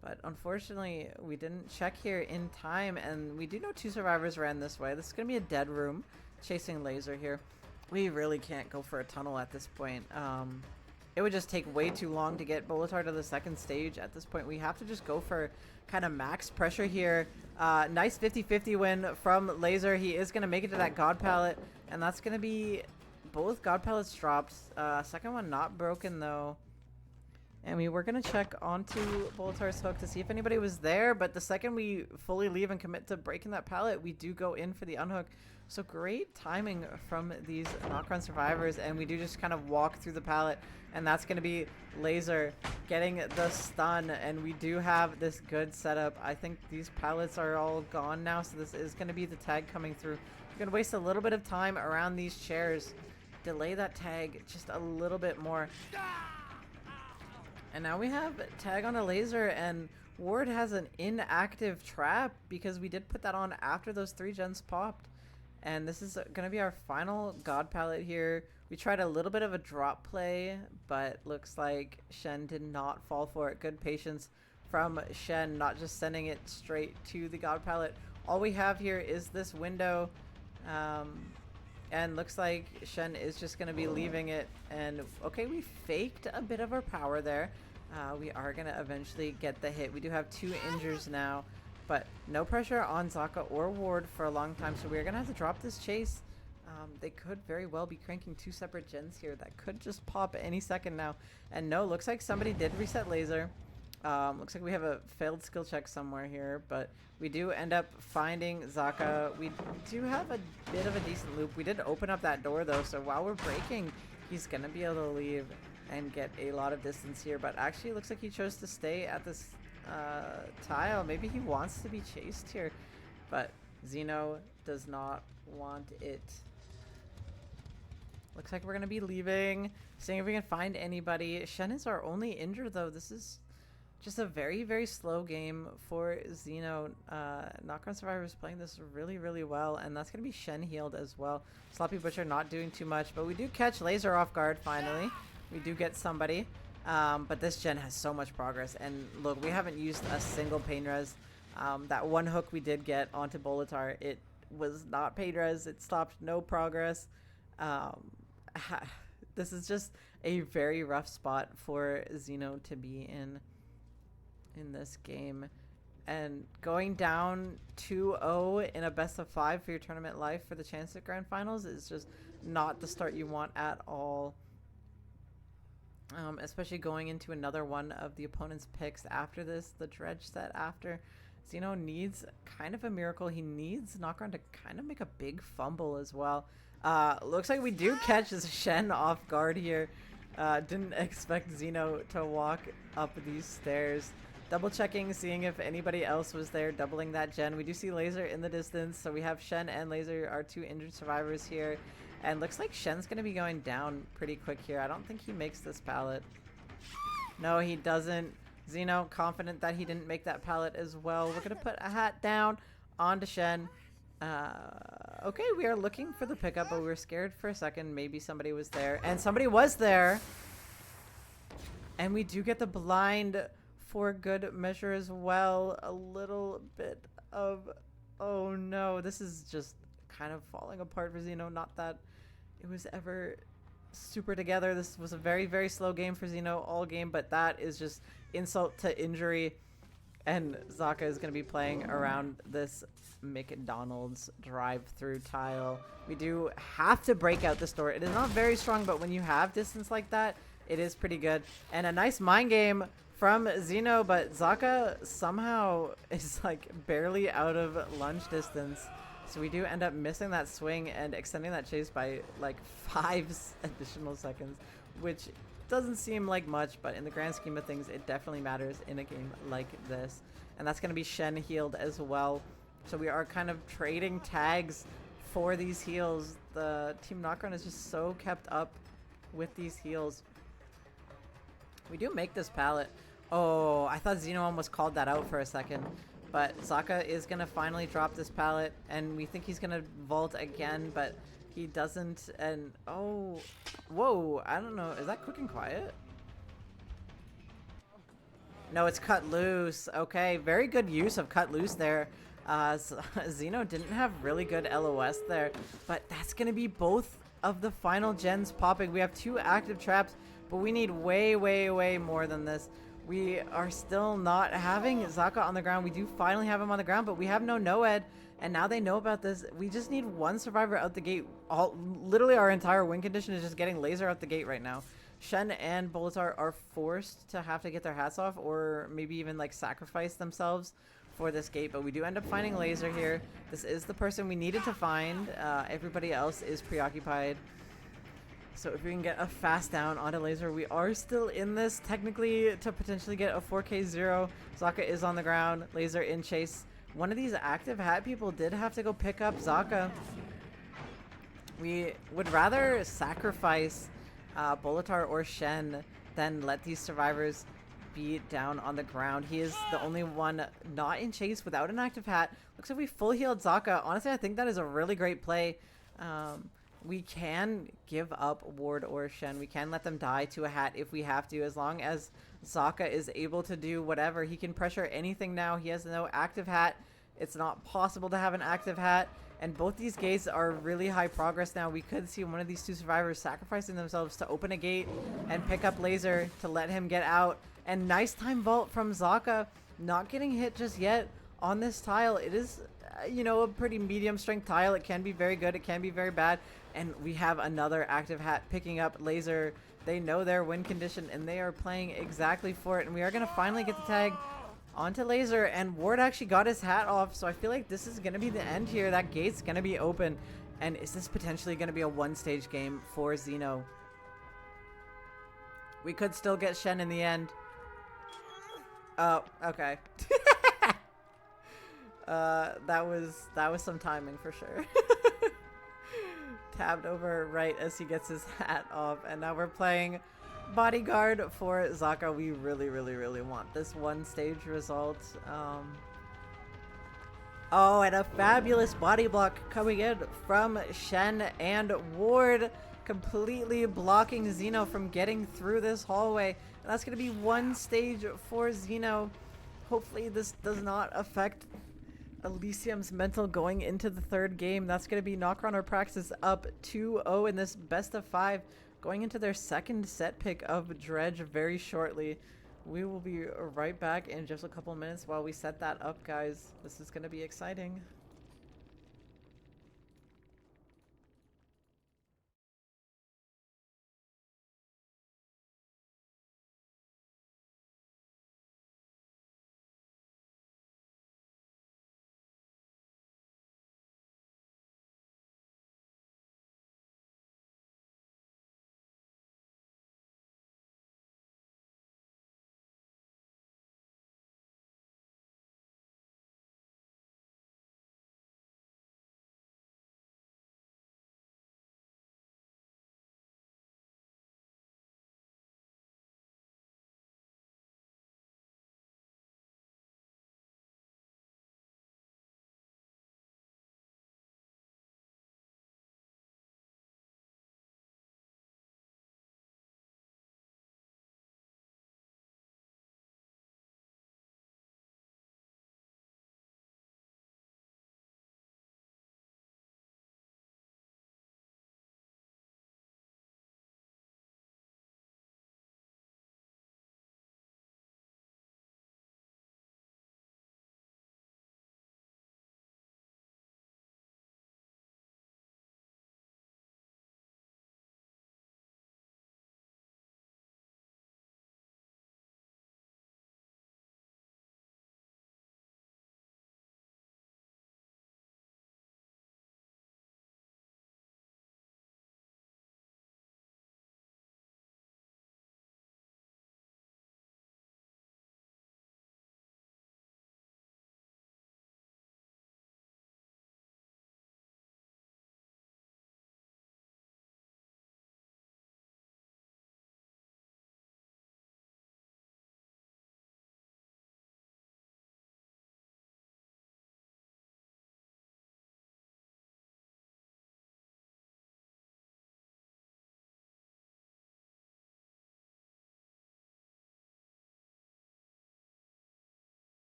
But unfortunately, we didn't check here in time, and we do know 2 survivors ran this way. This is going to be a dead room, chasing laser here. We really can't go for a tunnel at this point. It would just take way too long to get Bolitar to the 2nd stage. At this point, we have to just go for kind of max pressure here. Nice 50-50 win from Laser. He is going to make it to that God Pallet, and that's going to be both God Pallets dropped. Second one not broken, though. And we were going to check onto Bolitar's hook to see if anybody was there, but the second we fully leave and commit to breaking that pallet, we do go in for the unhook. So great timing from these Nokron survivors, and we do just kind of walk through the pallet, and that's going to be Laser getting the stun, and we do have this good setup. I think these pallets are all gone now, so this is going to be the tag coming through. We're going to waste a little bit of time around these chairs, delay that tag just a little bit more. And now we have tag on a Laser, and Ward has an inactive trap because we did put that on after those 3 gens popped. And this is going to be our final God Pallet here. We tried a little bit of a drop play, but looks like Shen did not fall for it. Good patience from Shen, not just sending it straight to the God Pallet. All we have here is this window. And looks like Shen is just going to be leaving it. And okay, we faked a bit of our power there. We are going to eventually get the hit. We do have 2 injures now, but no pressure on Zaka or Ward for a long time. So we're going to have to drop this chase. They could very well be cranking 2 separate gens here. That could just pop any second now. And no, looks like somebody did reset Laser. Looks like we have a failed skill check somewhere here, but we do end up finding Zaka. We do have a bit of a decent loop. We did open up that door though, so while we're breaking, he's gonna be able to leave and get a lot of distance here, but actually it looks like he chose to stay at this tile. Maybe he wants to be chased here, but Xeno does not want it. Looks like we're gonna be leaving, seeing if we can find anybody. Shen is our only injured though. This is just a very, very slow game for Xeno. Nokron Survivors playing this really, really well, and that's going to be Shen healed as well. Sloppy Butcher not doing too much, but we do catch Laser off guard finally. We do get somebody, but this gen has so much progress, and look, we haven't used a single pain res. That one hook we did get onto Bolitar, it was not pain res. It stopped no progress. This is just a very rough spot for Xeno to be in this game, and going down 2-0 in a best of 5 for your tournament life for the chance at grand finals is just not the start you want at all, especially going into another one of the opponent's picks after this, the Dredge set after. Xeno needs kind of a miracle. He needs Nokron to kind of make a big fumble as well. Looks like we do catch this Shen off guard here. Didn't expect Xeno to walk up these stairs. Double checking, seeing if anybody else was there, doubling that gen. We do see Laser in the distance, so we have Shen and Laser, our 2 injured survivors here. And looks like Shen's going to be going down pretty quick here. I don't think he makes this pallet. No, he doesn't. Xeno, confident that he didn't make that pallet as well. We're going to put a hat down onto Shen. Okay, we are looking for the pickup, but we were scared for a second. Maybe somebody was there. And somebody was there. And we do get the blind for good measure as well. A little bit of, oh no, this is just kind of falling apart for Xeno. Not that it was ever super together. This was a very, very slow game for Xeno all game, but that is just insult to injury. And Zaka is going to be playing around this McDonald's drive-through tile. We do have to break out this door. It is not very strong, but when you have distance like that, it is pretty good. And a nice mind game from Xeno, but Zaka somehow is like barely out of lunge distance. So we do end up missing that swing and extending that chase by like 5 additional seconds, which doesn't seem like much, but in the grand scheme of things, it definitely matters in a game like this. And that's going to be Shen healed as well. So we are kind of trading tags for these heals. The Team Nokron is just so kept up with these heals. We do make this pallet. Oh, I thought Xeno almost called that out for a second. But Zaka is going to finally drop this pallet, and we think he's going to vault again, but he doesn't. And oh, whoa, I don't know. Is that quick and quiet? No, it's cut loose. Okay, very good use of cut loose there. Xeno didn't have really good LOS there, but that's going to be both of the final gens popping. We have 2 active traps, but we need way, way, way more than this. We are still not having Zaka on the ground. We do finally have him on the ground, but we have no Noed, and now they know about this. We just need 1 survivor out the gate. Literally our entire win condition is just getting laser out the gate right now. Shen and Bolitar are forced to have to get their hats off or maybe even like sacrifice themselves for this gate, but we do end up finding Laser here. This is the person we needed to find. Everybody else is preoccupied. So if we can get a fast down onto Laser, we are still in this technically to potentially get a 4K0. Zaka is on the ground. Laser in chase. One of these active hat people did have to go pick up Zaka. We would rather sacrifice Bolitar or Shen than let these survivors be down on the ground. He is the only one not in chase without an active hat. Looks like we full healed Zaka. Honestly, I think that is a really great play. We can give up Ward or Shen. We can let them die to a hat if we have to, as long as Zaka is able to do whatever. He can pressure anything now. He has no active hat. It's not possible to have an active hat. And both these gates are really high progress now. We could see one of these 2 survivors sacrificing themselves to open a gate and pick up Laser to let him get out. And nice time vault from Zaka. Not getting hit just yet on this tile. It is, you know, a pretty medium strength tile. It can be very good. It can be very bad. And we have another active hat picking up Laser. They know their win condition and they are playing exactly for it. And we are going to finally get the tag onto Laser, and Ward actually got his hat off, so I feel like this is going to be the end here. That gate's going to be open, and is this potentially going to be a 1-stage game for Xeno? We could still get Shen in the end. Oh, okay. That was some timing for sure. Tabbed over right as he gets his hat off, and now we're playing Bodyguard for Zaka. We really, really, really want this 1-stage result. Oh, and a fabulous body block coming in from Shen and Ward, completely blocking Xeno from getting through this hallway. And that's going to be 1 stage for Xeno. Hopefully this does not affect Elysium's mental going into the 3rd game. That's going to be Nokron or Praxis up 2-0 in this best of 5. Going into their 2nd set pick of Dredge very shortly. We will be right back in just a couple minutes while we set that up, guys. This is going to be exciting.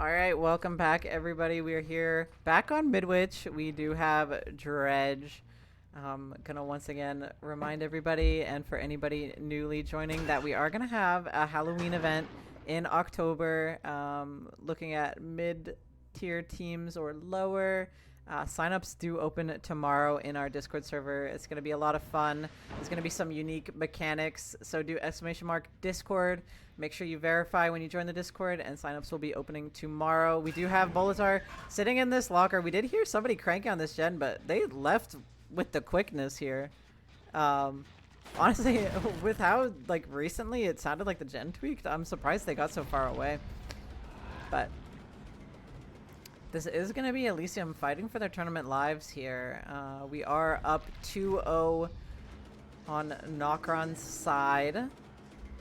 All right, welcome back, everybody. We are here back on Midwich. We do have Dredge. Gonna once again remind everybody, and for anybody newly joining, that we are gonna have a Halloween event in October. Looking at mid-tier teams or lower. Signups do open tomorrow in our Discord server. It's going to be a lot of fun. There's going to be some unique mechanics. So do !Discord. Make sure you verify when you join the Discord, and signups will be opening tomorrow. We do have Bolitar sitting in this locker. We did hear somebody cranking on this gen, but they left with the quickness here. Honestly, with how recently it sounded like the gen tweaked, I'm surprised they got so far away. But this is going to be Elysium fighting for their tournament lives here. We are up 2-0 on Nokron's side.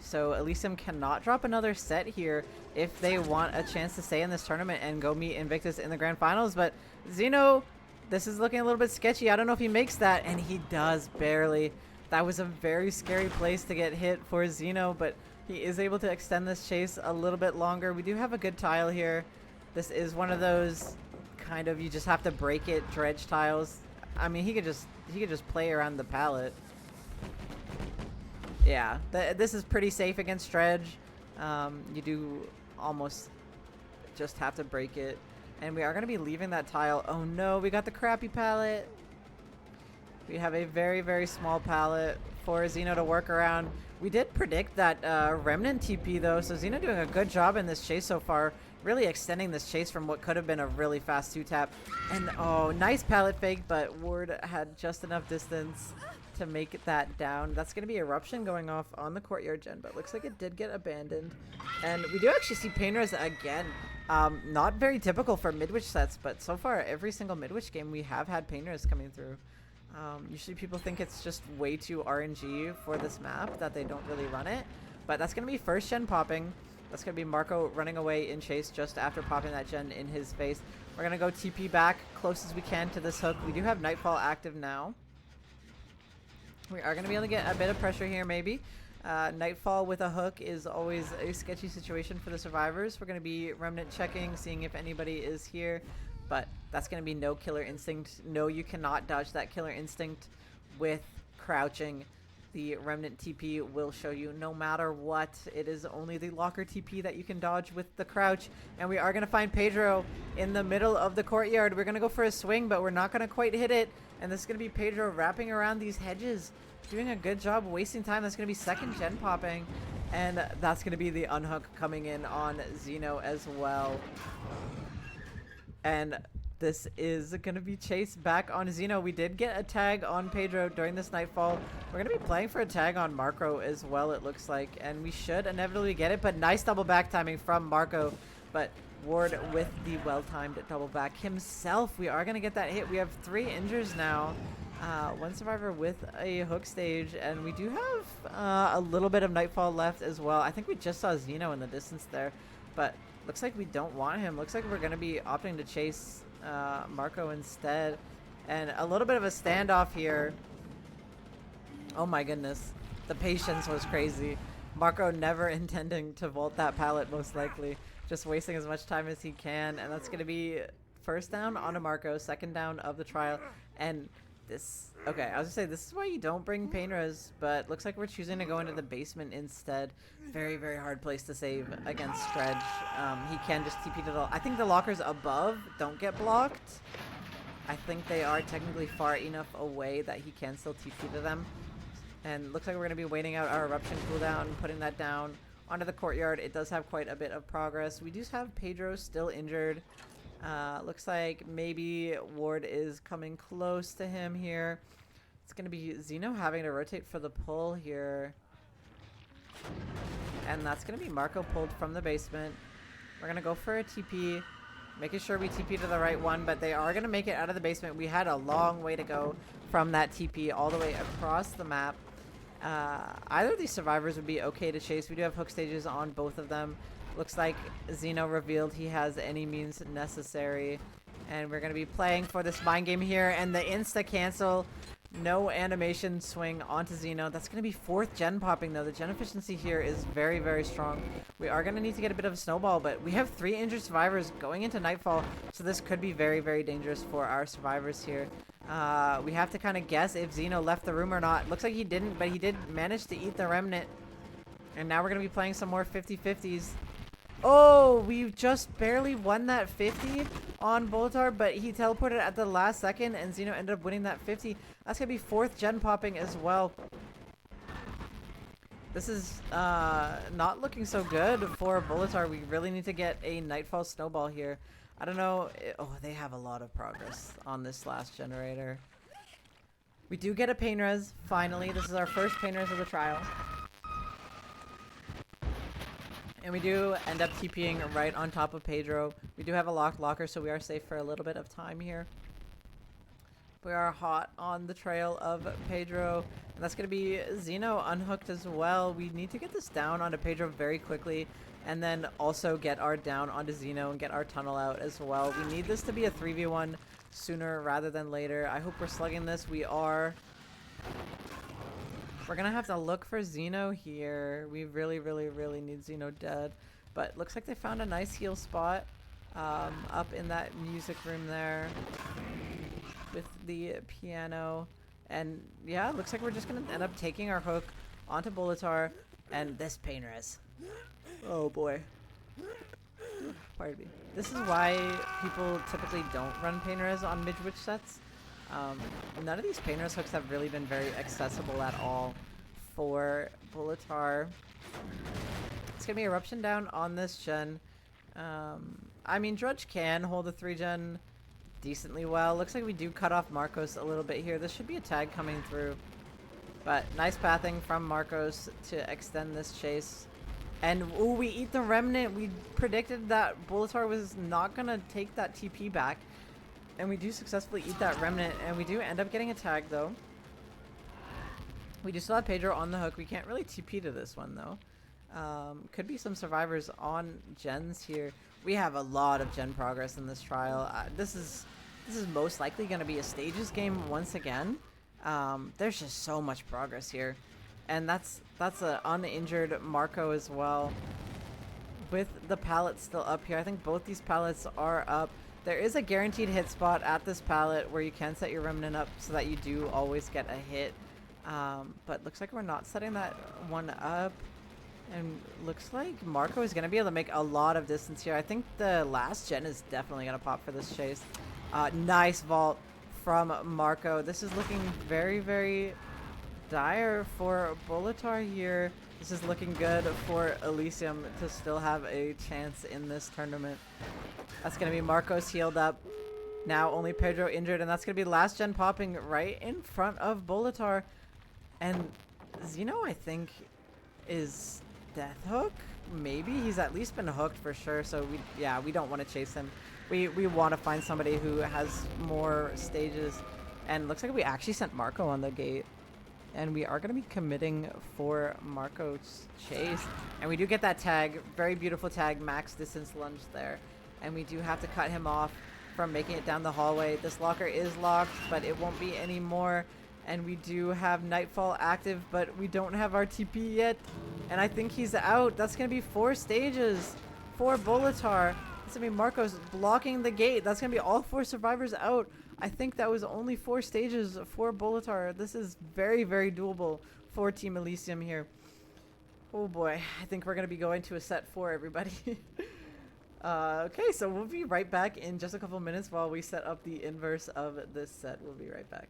So Elysium cannot drop another set here if they want a chance to stay in this tournament and go meet Invictus in the grand finals. But Xeno, this is looking a little bit sketchy. I don't know if he makes that, and he does barely. That was a very scary place to get hit for Xeno, but he is able to extend this chase a little bit longer. We do have a good tile here. This is one of those kind of you just have to break it Dredge tiles. I mean, he could just play around the pallet. Yeah, this is pretty safe against Dredge. You do almost just have to break it. And we are going to be leaving that tile. Oh no, we got the crappy pallet. We have a very, very small pallet for Xeno to work around. We did predict that Remnant TP though, so Xeno doing a good job in this chase so far. Really extending this chase from what could have been a really fast 2-tap. And oh, nice pallet fake, but Ward had just enough distance to make that down. That's going to be Eruption going off on the courtyard gen, but looks like it did get abandoned. And we do actually see Painter's again. Not very typical for Midwich sets, but so far every single Midwich game we have had Painters coming through. Usually people think it's just way too RNG for this map that they don't really run it, but that's going to be first gen popping. That's going to be Marco running away in chase just after popping that gen in his face. We're going to go TP back close as we can to this hook. We do have Nightfall active now. We are going to be able to get a bit of pressure here maybe. Nightfall with a hook is always a sketchy situation for the survivors. We're going to be Remnant checking, seeing if anybody is here. But that's going to be no Killer Instinct. No, you cannot dodge that Killer Instinct with crouching. The Remnant TP will show you no matter what. It is only the locker TP that you can dodge with the crouch. And we are going to find Pedro in the middle of the courtyard. We're going to go for a swing, but we're not going to quite hit it. And this is going to be Pedro wrapping around these hedges. Doing a good job wasting time. That's going to be second gen popping. And that's going to be the unhook coming in on Xeno as well. And this is going to be chased back on Xeno. We did get a tag on Pedro during this Nightfall. We're going to be playing for a tag on Marco as well, it looks like. And we should inevitably get it, but nice double back timing from Marco. But Ward with the well-timed double back himself. We are going to get that hit. We have 3 injures now. One survivor with a hook stage. And we do have a little bit of Nightfall left as well. I think we just saw Xeno in the distance there. But looks like we don't want him. Looks like we're going to be opting to chase Marco instead. And a little bit of a standoff here. Oh my goodness. The patience was crazy. Marco never intending to vault that pallet, most likely. Just wasting as much time as he can. And that's going to be first down onto Marco, second down of the trial. And this... Okay, I was going to say, this is why you don't bring Painras, but looks like we're choosing to go into the basement instead. Very, very hard place to save against Dredge. He can just TP to the... I think the lockers above don't get blocked. I think they are technically far enough away that he can still TP to them. And looks like we're going to be waiting out our Eruption cooldown, putting that down onto the courtyard. It does have quite a bit of progress. We do have Pedro still injured. Looks like maybe Ward is coming close to him here. It's going to be Xeno having to rotate for the pull here. And that's going to be Marco pulled from the basement. We're going to go for a TP, making sure we TP to the right one, but they are going to make it out of the basement. We had a long way to go from that TP all the way across the map. Either of these survivors would be okay to chase. We do have hook stages on both of them. Looks like Xeno revealed he has any means necessary. And we're going to be playing for this mind game here. And the insta-cancel No animation swing onto Xeno. That's going to be 4th gen popping, though. The gen efficiency here is very, very strong. We are going to need to get a bit of a snowball, but we have 3 injured survivors going into Nightfall, so this could be very, very dangerous for our survivors here. We have to kind of guess if Xeno left the room or not. Looks like he didn't, but he did manage to eat the remnant. And now we're going to be playing some more 50-50s. Oh, we just barely won that 50 on Boltar, but he teleported at the last second, and Xeno ended up winning that 50. That's going to be 4th gen popping as well. This is not looking so good for Boltar. We really need to get a Nightfall snowball here. I don't know. Oh, they have a lot of progress on this last generator. We do get a pain res, finally. This is our first pain res of the trial. And we do end up TPing right on top of Pedro. We do have a locker, so we are safe for a little bit of time here. We are hot on the trail of Pedro. And that's going to be Xeno unhooked as well. We need to get this down onto Pedro very quickly. And then also get our down onto Xeno and get our tunnel out as well. We need this to be a 3v1 sooner rather than later. I hope we're slugging this. We are. We're going to have to look for Xeno here. We really, really, really need Xeno dead. But looks like they found a nice heal spot up in that music room there with the piano. And yeah, looks like we're just going to end up taking our hook onto Bolitar and this pain res. Oh boy. Pardon me. This is why people typically don't run pain res on mid-witch sets. None of these pain res hooks have really been very accessible at all for Bolitar. It's going to be Eruption down on this gen. I mean, Dredge can hold a 3-gen decently well. Looks like we do cut off Marcos a little bit here. This should be a tag coming through. But nice pathing from Marcos to extend this chase. And, ooh, we eat the remnant. We predicted that Bolitar was not going to take that TP back. And we do successfully eat that remnant, and we do end up getting a tag, though. We do still have Pedro on the hook. We can't really TP to this one, though. Could be some survivors on gens here. We have a lot of gen progress in this trial. This is most likely going to be a stages game once again. There's just so much progress here. And that's an uninjured Marco as well. With the pallet still up here. I think both these pallets are up. There is a guaranteed hit spot at this pallet where you can set your remnant up so that you do always get a hit. But looks like we're not setting that one up. And looks like Marco is going to be able to make a lot of distance here. I think the last gen is definitely going to pop for this chase. Nice vault from Marco. This is looking very, very dire for Bolitar here. This is looking good for Elysium to still have a chance in this tournament. That's going to be Marcos healed up. Now only Pedro injured, and that's going to be last gen popping right in front of Bolitar. And Xeno, I think, is death hook. Maybe he's at least been hooked for sure. So we don't want to chase him. We want to find somebody who has more stages. And looks like we actually sent Marco on the gate. And we are going to be committing for Marco's chase. And we do get that tag. Very beautiful tag. Max distance lunge there. And we do have to cut him off from making it down the hallway. This locker is locked, but it won't be anymore. And we do have Nightfall active, but we don't have our TP yet. And I think he's out. That's going to be 4 stages for Bolitar. It's going to be Marcos blocking the gate. That's going to be all 4 survivors out. I think that was only 4 stages for Bolitar. This is very, very doable for Team Elysium here. Oh boy, I think we're going to be going to a set 4, everybody. Okay, so we'll be right back in just a couple minutes while we set up the inverse of this set. We'll be right back.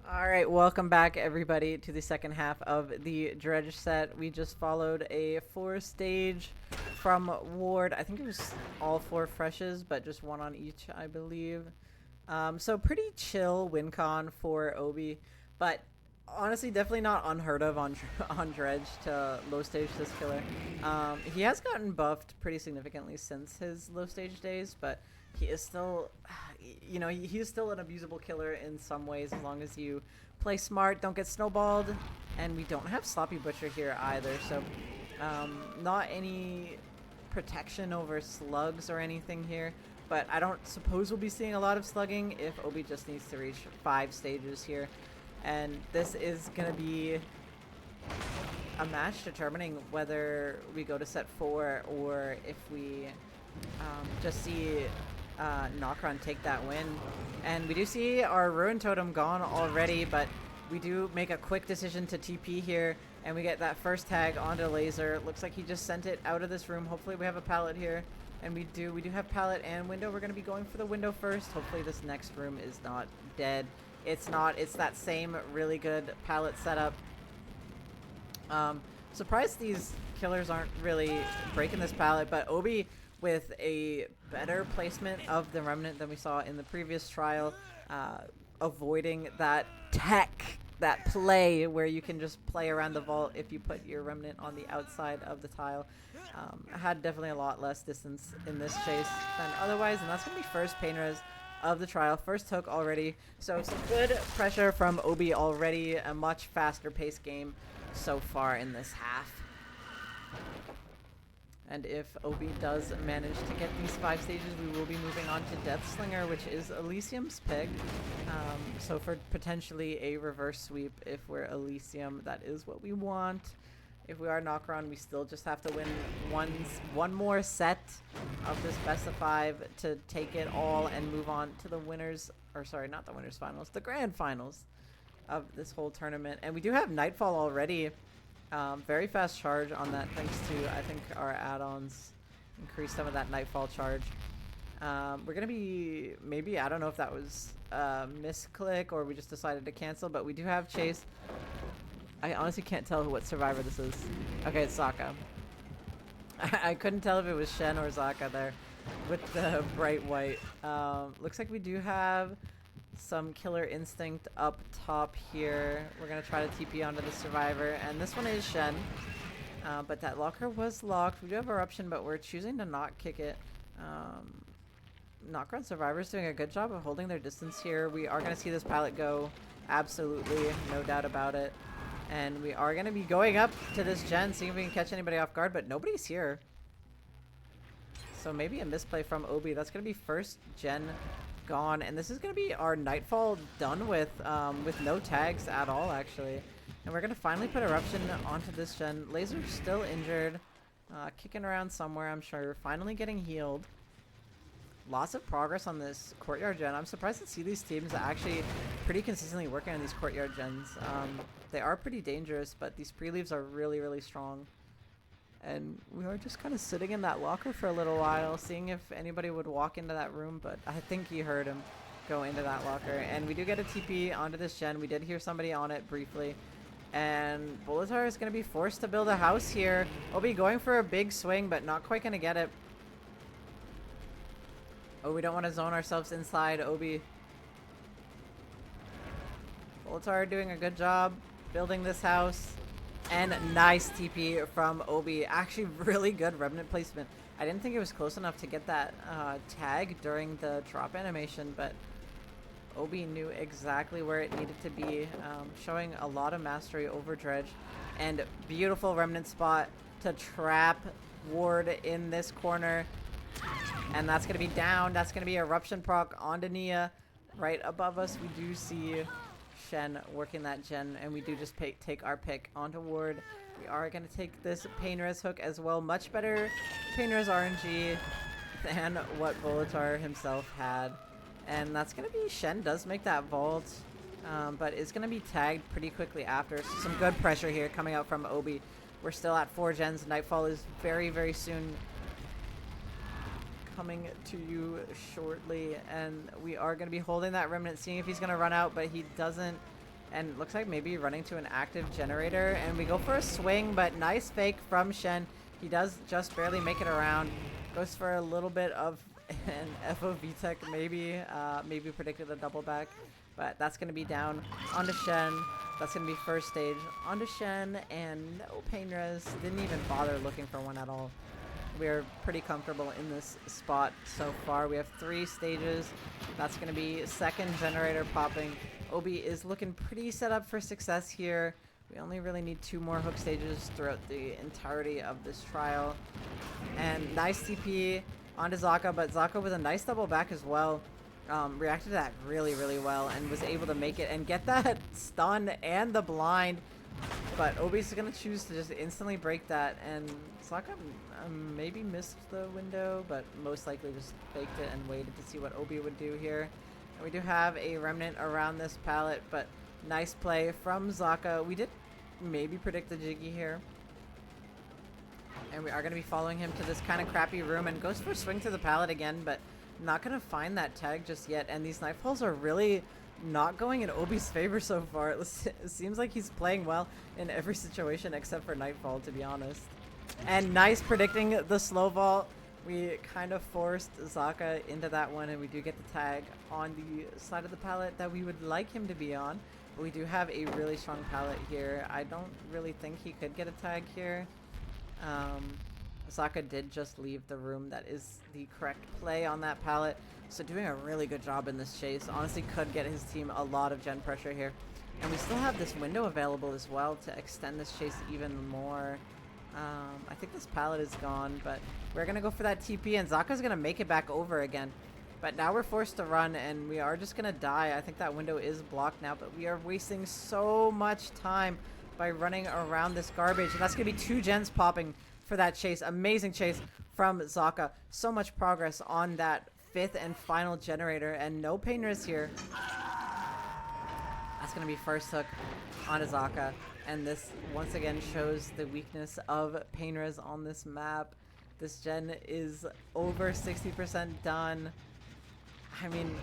All right, welcome back everybody to the second half of the Dredge set. We just followed a 4-stage from Ward. I think it was all 4 freshes, but just 1 on each, I believe. So pretty chill win con for Obi, but honestly definitely not unheard of on on Dredge to low stage this killer. He has gotten buffed pretty significantly since his low stage days, but he is still, you know, he's still an abusable killer in some ways as long as you play smart, don't get snowballed, and we don't have Sloppy Butcher here either, so not any protection over slugs or anything here. But I don't suppose we'll be seeing a lot of slugging if Obi just needs to reach 5 stages here. And this is going to be a match determining whether we go to set 4 or if we just see Nokron take that win. And we do see our Ruin Totem gone already, but we do make a quick decision to TP here. And we get that first tag onto Laser. Looks like he just sent it out of this room. Hopefully we have a pallet here. And we do have pallet and window. We're going to be going for the window first. Hopefully this next room is not dead. It's not. It's that same really good pallet setup. Surprised these killers aren't really breaking this pallet, but Obi with a better placement of the remnant than we saw in the previous trial, avoiding that tech, that play where you can just play around the vault if you put your remnant on the outside of the tile. Had definitely a lot less distance in this chase than otherwise, and that's going to be first pain res of the trial. First hook already, so some good pressure from Obi already. A much faster paced game so far in this half. And if Obi does manage to get these 5 stages, we will be moving on to Deathslinger, which is Elysium's pick. So for potentially a reverse sweep, if we're Elysium, that is what we want. If we are Nokron, we still just have to win one more set of this best of 5 to take it all and move on to the winners, or sorry, not the winners finals, the grand finals of this whole tournament. And we do have Nightfall already. Very fast charge on that thanks to, I think, our add-ons increase some of that Nightfall charge. We're going to be, maybe, I don't know if that was a misclick or we just decided to cancel, but we do have Chase. I honestly can't tell what survivor this is. Okay, it's Zaka. I couldn't tell if it was Shen or Zaka there with the bright white. Looks like we do have some Killer Instinct up top here. We're going to try to TP onto the survivor, and this one is Shen. But that locker was locked. We do have Eruption, but we're choosing to not kick it. Nokron Survivor's doing a good job of holding their distance here. We are going to see this pallet go. Absolutely, no doubt about it. And we are going to be going up to this gen, seeing if we can catch anybody off guard, but nobody's here. So maybe a misplay from Obi. That's going to be first gen gone, and this is going to be our Nightfall done with no tags at all, actually. And we're going to finally put Eruption onto this gen. Laser's still injured, kicking around somewhere, I'm sure. Finally getting healed. Lots of progress on this courtyard gen. I'm surprised to see these teams actually pretty consistently working on these courtyard gens. They are pretty dangerous, but these pre-leaves are really, really strong. And we were just kind of sitting in that locker for a little while, seeing if anybody would walk into that room, but I think he heard him go into that locker. And we do get a TP onto this gen. We did hear somebody on it briefly. And Bolitar is going to be forced to build a house here. Obi going for a big swing, but not quite going to get it. Oh, we don't want to zone ourselves inside Obi. Bolitar doing a good job building this house. And nice TP from Obi. Actually, really good remnant placement. I didn't think it was close enough to get that tag during the drop animation, but Obi knew exactly where it needed to be, showing a lot of mastery over Dredge. And beautiful remnant spot to trap Ward in this corner. And that's going to be down. That's going to be Eruption proc onto Nia. Right above us, we do see Shen working that gen, and we do just take our pick onto Ward. We are going to take this Pain Res hook as well. Much better Pain Res RNG than what Bolitar himself had. And that's going to be, Shen does make that vault, but is going to be tagged pretty quickly after. So some good pressure here coming out from Obi. We're still at 4 gens. Nightfall is very, very soon coming to you shortly, and we are going to be holding that remnant, seeing if he's going to run out, but he doesn't. And looks like maybe running to an active generator. And we go for a swing, but nice fake from Shen. He does just barely make it around. Goes for a little bit of an FOV tech, maybe. Maybe predicted a double back. But that's going to be down onto Shen. That's going to be first stage. Onto Shen, and no pain res. Didn't even bother looking for one at all. We're pretty comfortable in this spot so far. We have 3 stages. That's going to be second generator popping. Obi is looking pretty set up for success here. We only really need 2 more hook stages throughout the entirety of this trial. And nice TP onto Zaka, but Zaka with a nice double back as well. Reacted to that really, really well and was able to make it and get that stun and the blind. But Obi's going to choose to just instantly break that, and Zaka maybe missed the window, but most likely just faked it and waited to see what Obi would do here. And we do have a remnant around this pallet, but nice play from Zaka. We did maybe predict the Jiggy here. And we are going to be following him to this kind of crappy room, and goes for a swing through the pallet again, but not going to find that tag just yet. And these nightfalls are really not going in Obi's favor so far. It seems like he's playing well in every situation except for nightfall, to be honest. And nice predicting the slow vault. We kind of forced Zaka into that one, and we do get the tag on the side of the pallet that we would like him to be on. But we do have a really strong pallet here. I don't really think he could get a tag here. Zaka did just leave the room. That is the correct play on that pallet. So doing a really good job in this chase. Honestly could get his team a lot of gen pressure here. And we still have this window available as well to extend this chase even more. I think this pallet is gone, but we're going to go for that TP, and Zaka's going to make it back over again. But now we're forced to run, and we are just going to die. I think that window is blocked now, but we are wasting so much time by running around this garbage. And that's going to be 2 gens popping for that chase. Amazing chase from Zaka. So much progress on that 5th and final generator, and no pain risk here. That's going to be first hook onto Zaka. And this once again shows the weakness of pain res on this map. This gen is over 60% done. I mean,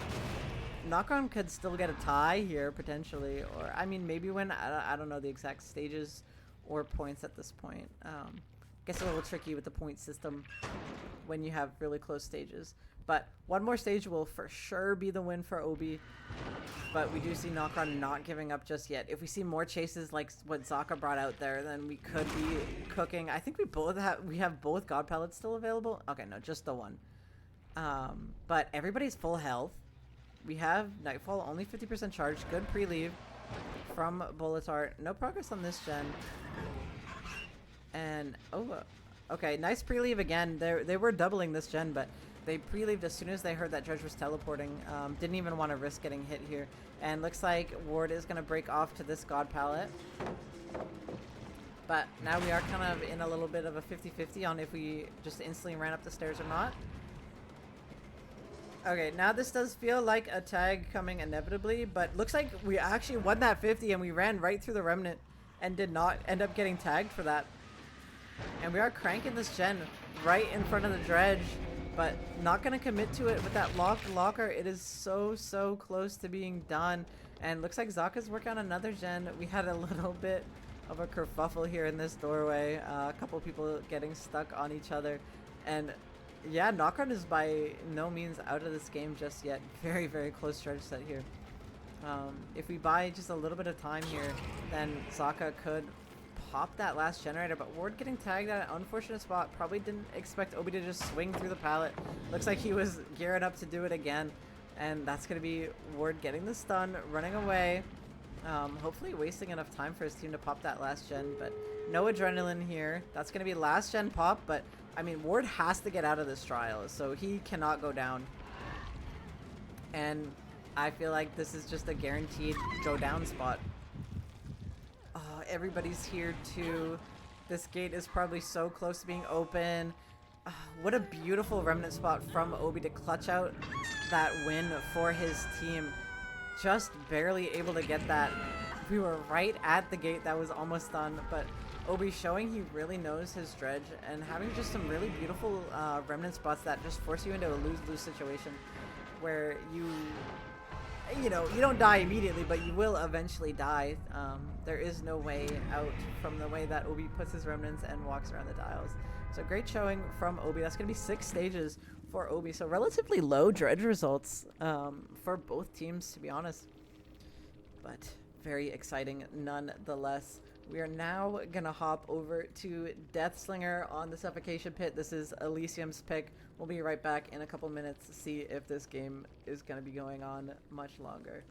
Nokron could still get a tie here potentially, or I mean maybe win. I don't know the exact stages or points at this point. Gets a little tricky with the point system when you have really close stages. But one more stage will for sure be the win for Obi. But we do see Nokron not giving up just yet. If we see more chases like what Zaka brought out there, then we could be cooking. I think we have both God pellets still available. Okay, no, just the one. But everybody's full health. We have Nightfall only 50% charged. Good pre-leave from Bulletart. No progress on this gen. And okay, nice pre-leave again. They were doubling this gen, but they pre-leaved as soon as they heard that Dredge was teleporting. Didn't even want to risk getting hit here. And looks like Ward is going to break off to this God pallet. But now we are kind of in a little bit of a 50-50 on if we just instantly ran up the stairs or not. Okay, now this does feel like a tag coming inevitably, but looks like we actually won that 50 and we ran right through the remnant and did not end up getting tagged for that. And we are cranking this gen right in front of the Dredge, but not going to commit to it with that locked locker. It is so close to being done. And looks like Zaka's working on another gen. We had a little bit of a kerfuffle here in this doorway. A couple people getting stuck on each other. And yeah, Nokron is by no means out of this game just yet. Very close charge set here. If we buy just a little bit of time here, then Zaka could pop that last generator, but Ward getting tagged at an unfortunate spot. Probably didn't expect Obi to just swing through the pallet. Looks like he was gearing up to do it again, and that's going to be Ward getting the stun, running away. Hopefully wasting enough time for his team to pop that last gen, but no adrenaline here. That's going to be last gen pop, but I mean, Ward has to get out of this trial, so he cannot go down. And I feel like this is just a guaranteed go down spot. Everybody's here too. This gate is probably so close to being open. What a beautiful remnant spot from Obi to clutch out that win for his team. Just barely able to get that. We were right at the gate that was almost done, but Obi showing he really knows his Dredge and having just some really beautiful remnant spots that just force you into a lose-lose situation where you know, you don't die immediately, but you will eventually die. There is no way out from the way that Obi puts his remnants and walks around the dials. So great showing from Obi. That's going to be 6 stages for Obi. So relatively low Dredge results for both teams, to be honest. But very exciting nonetheless. We are now going to hop over to Deathslinger on the Suffocation Pit. This is Elysium's pick. We'll be right back in a couple minutes to see if this game is going to be going on much longer.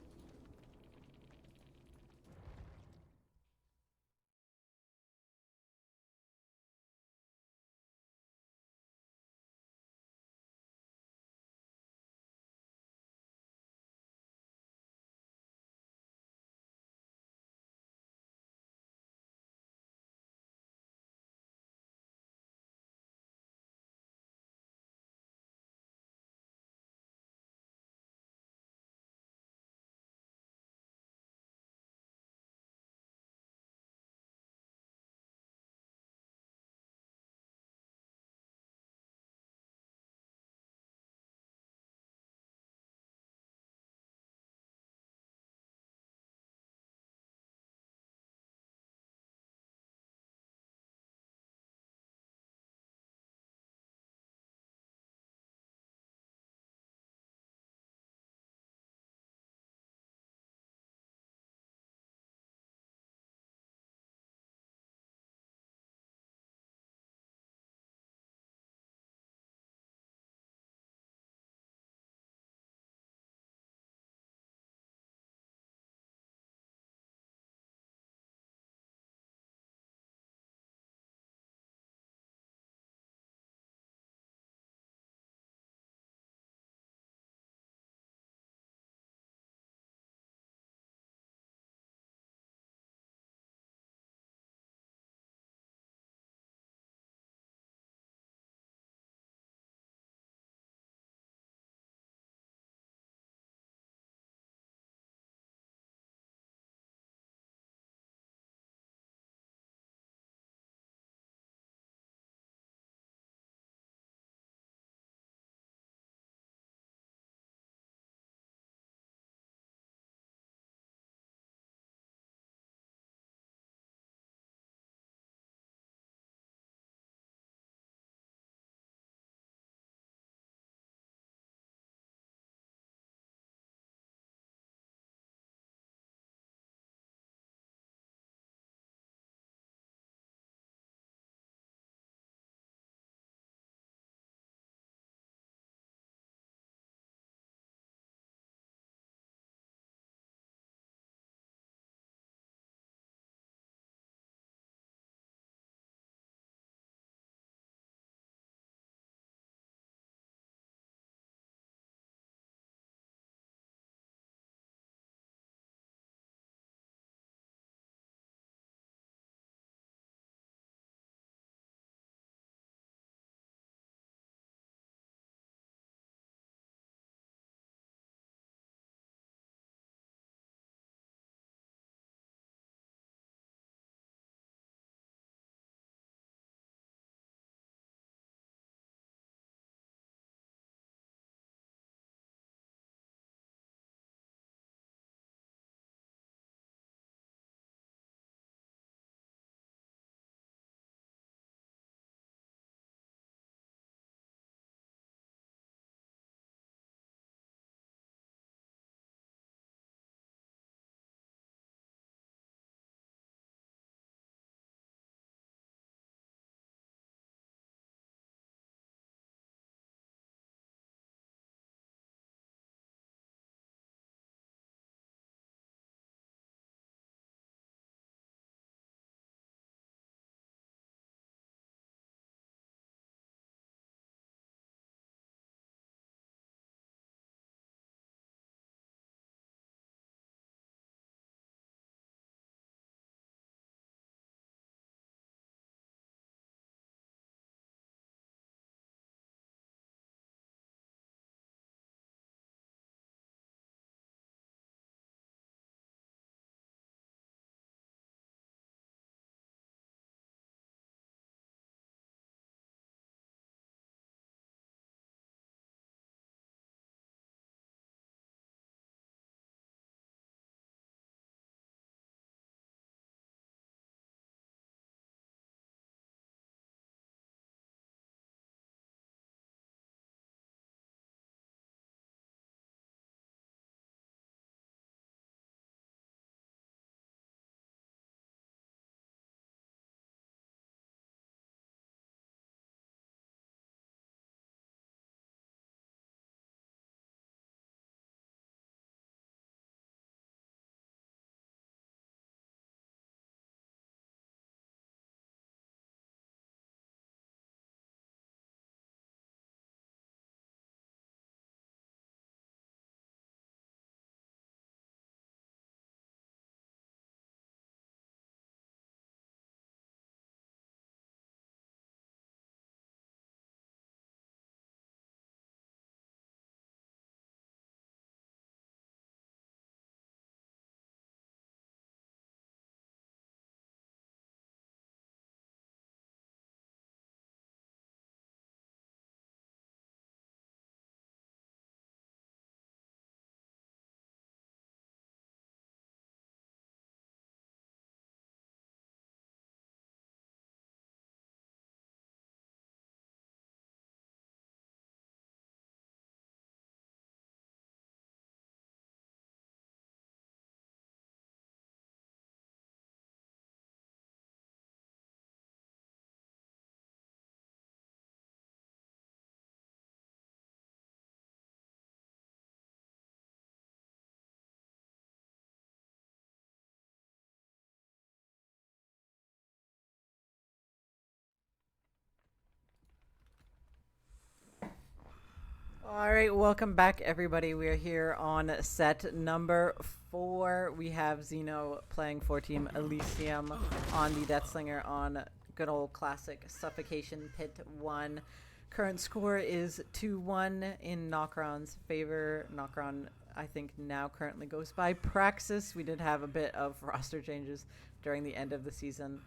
All right, welcome back, everybody. We are here on set number 4. We have Zeno playing for Team Elysium on the Deathslinger on good old classic Suffocation Pit 1. Current score is 2-1 in Nokron's favor. Nokron, I think, now currently goes by Praxis. We did have a bit of roster changes during the end of the season,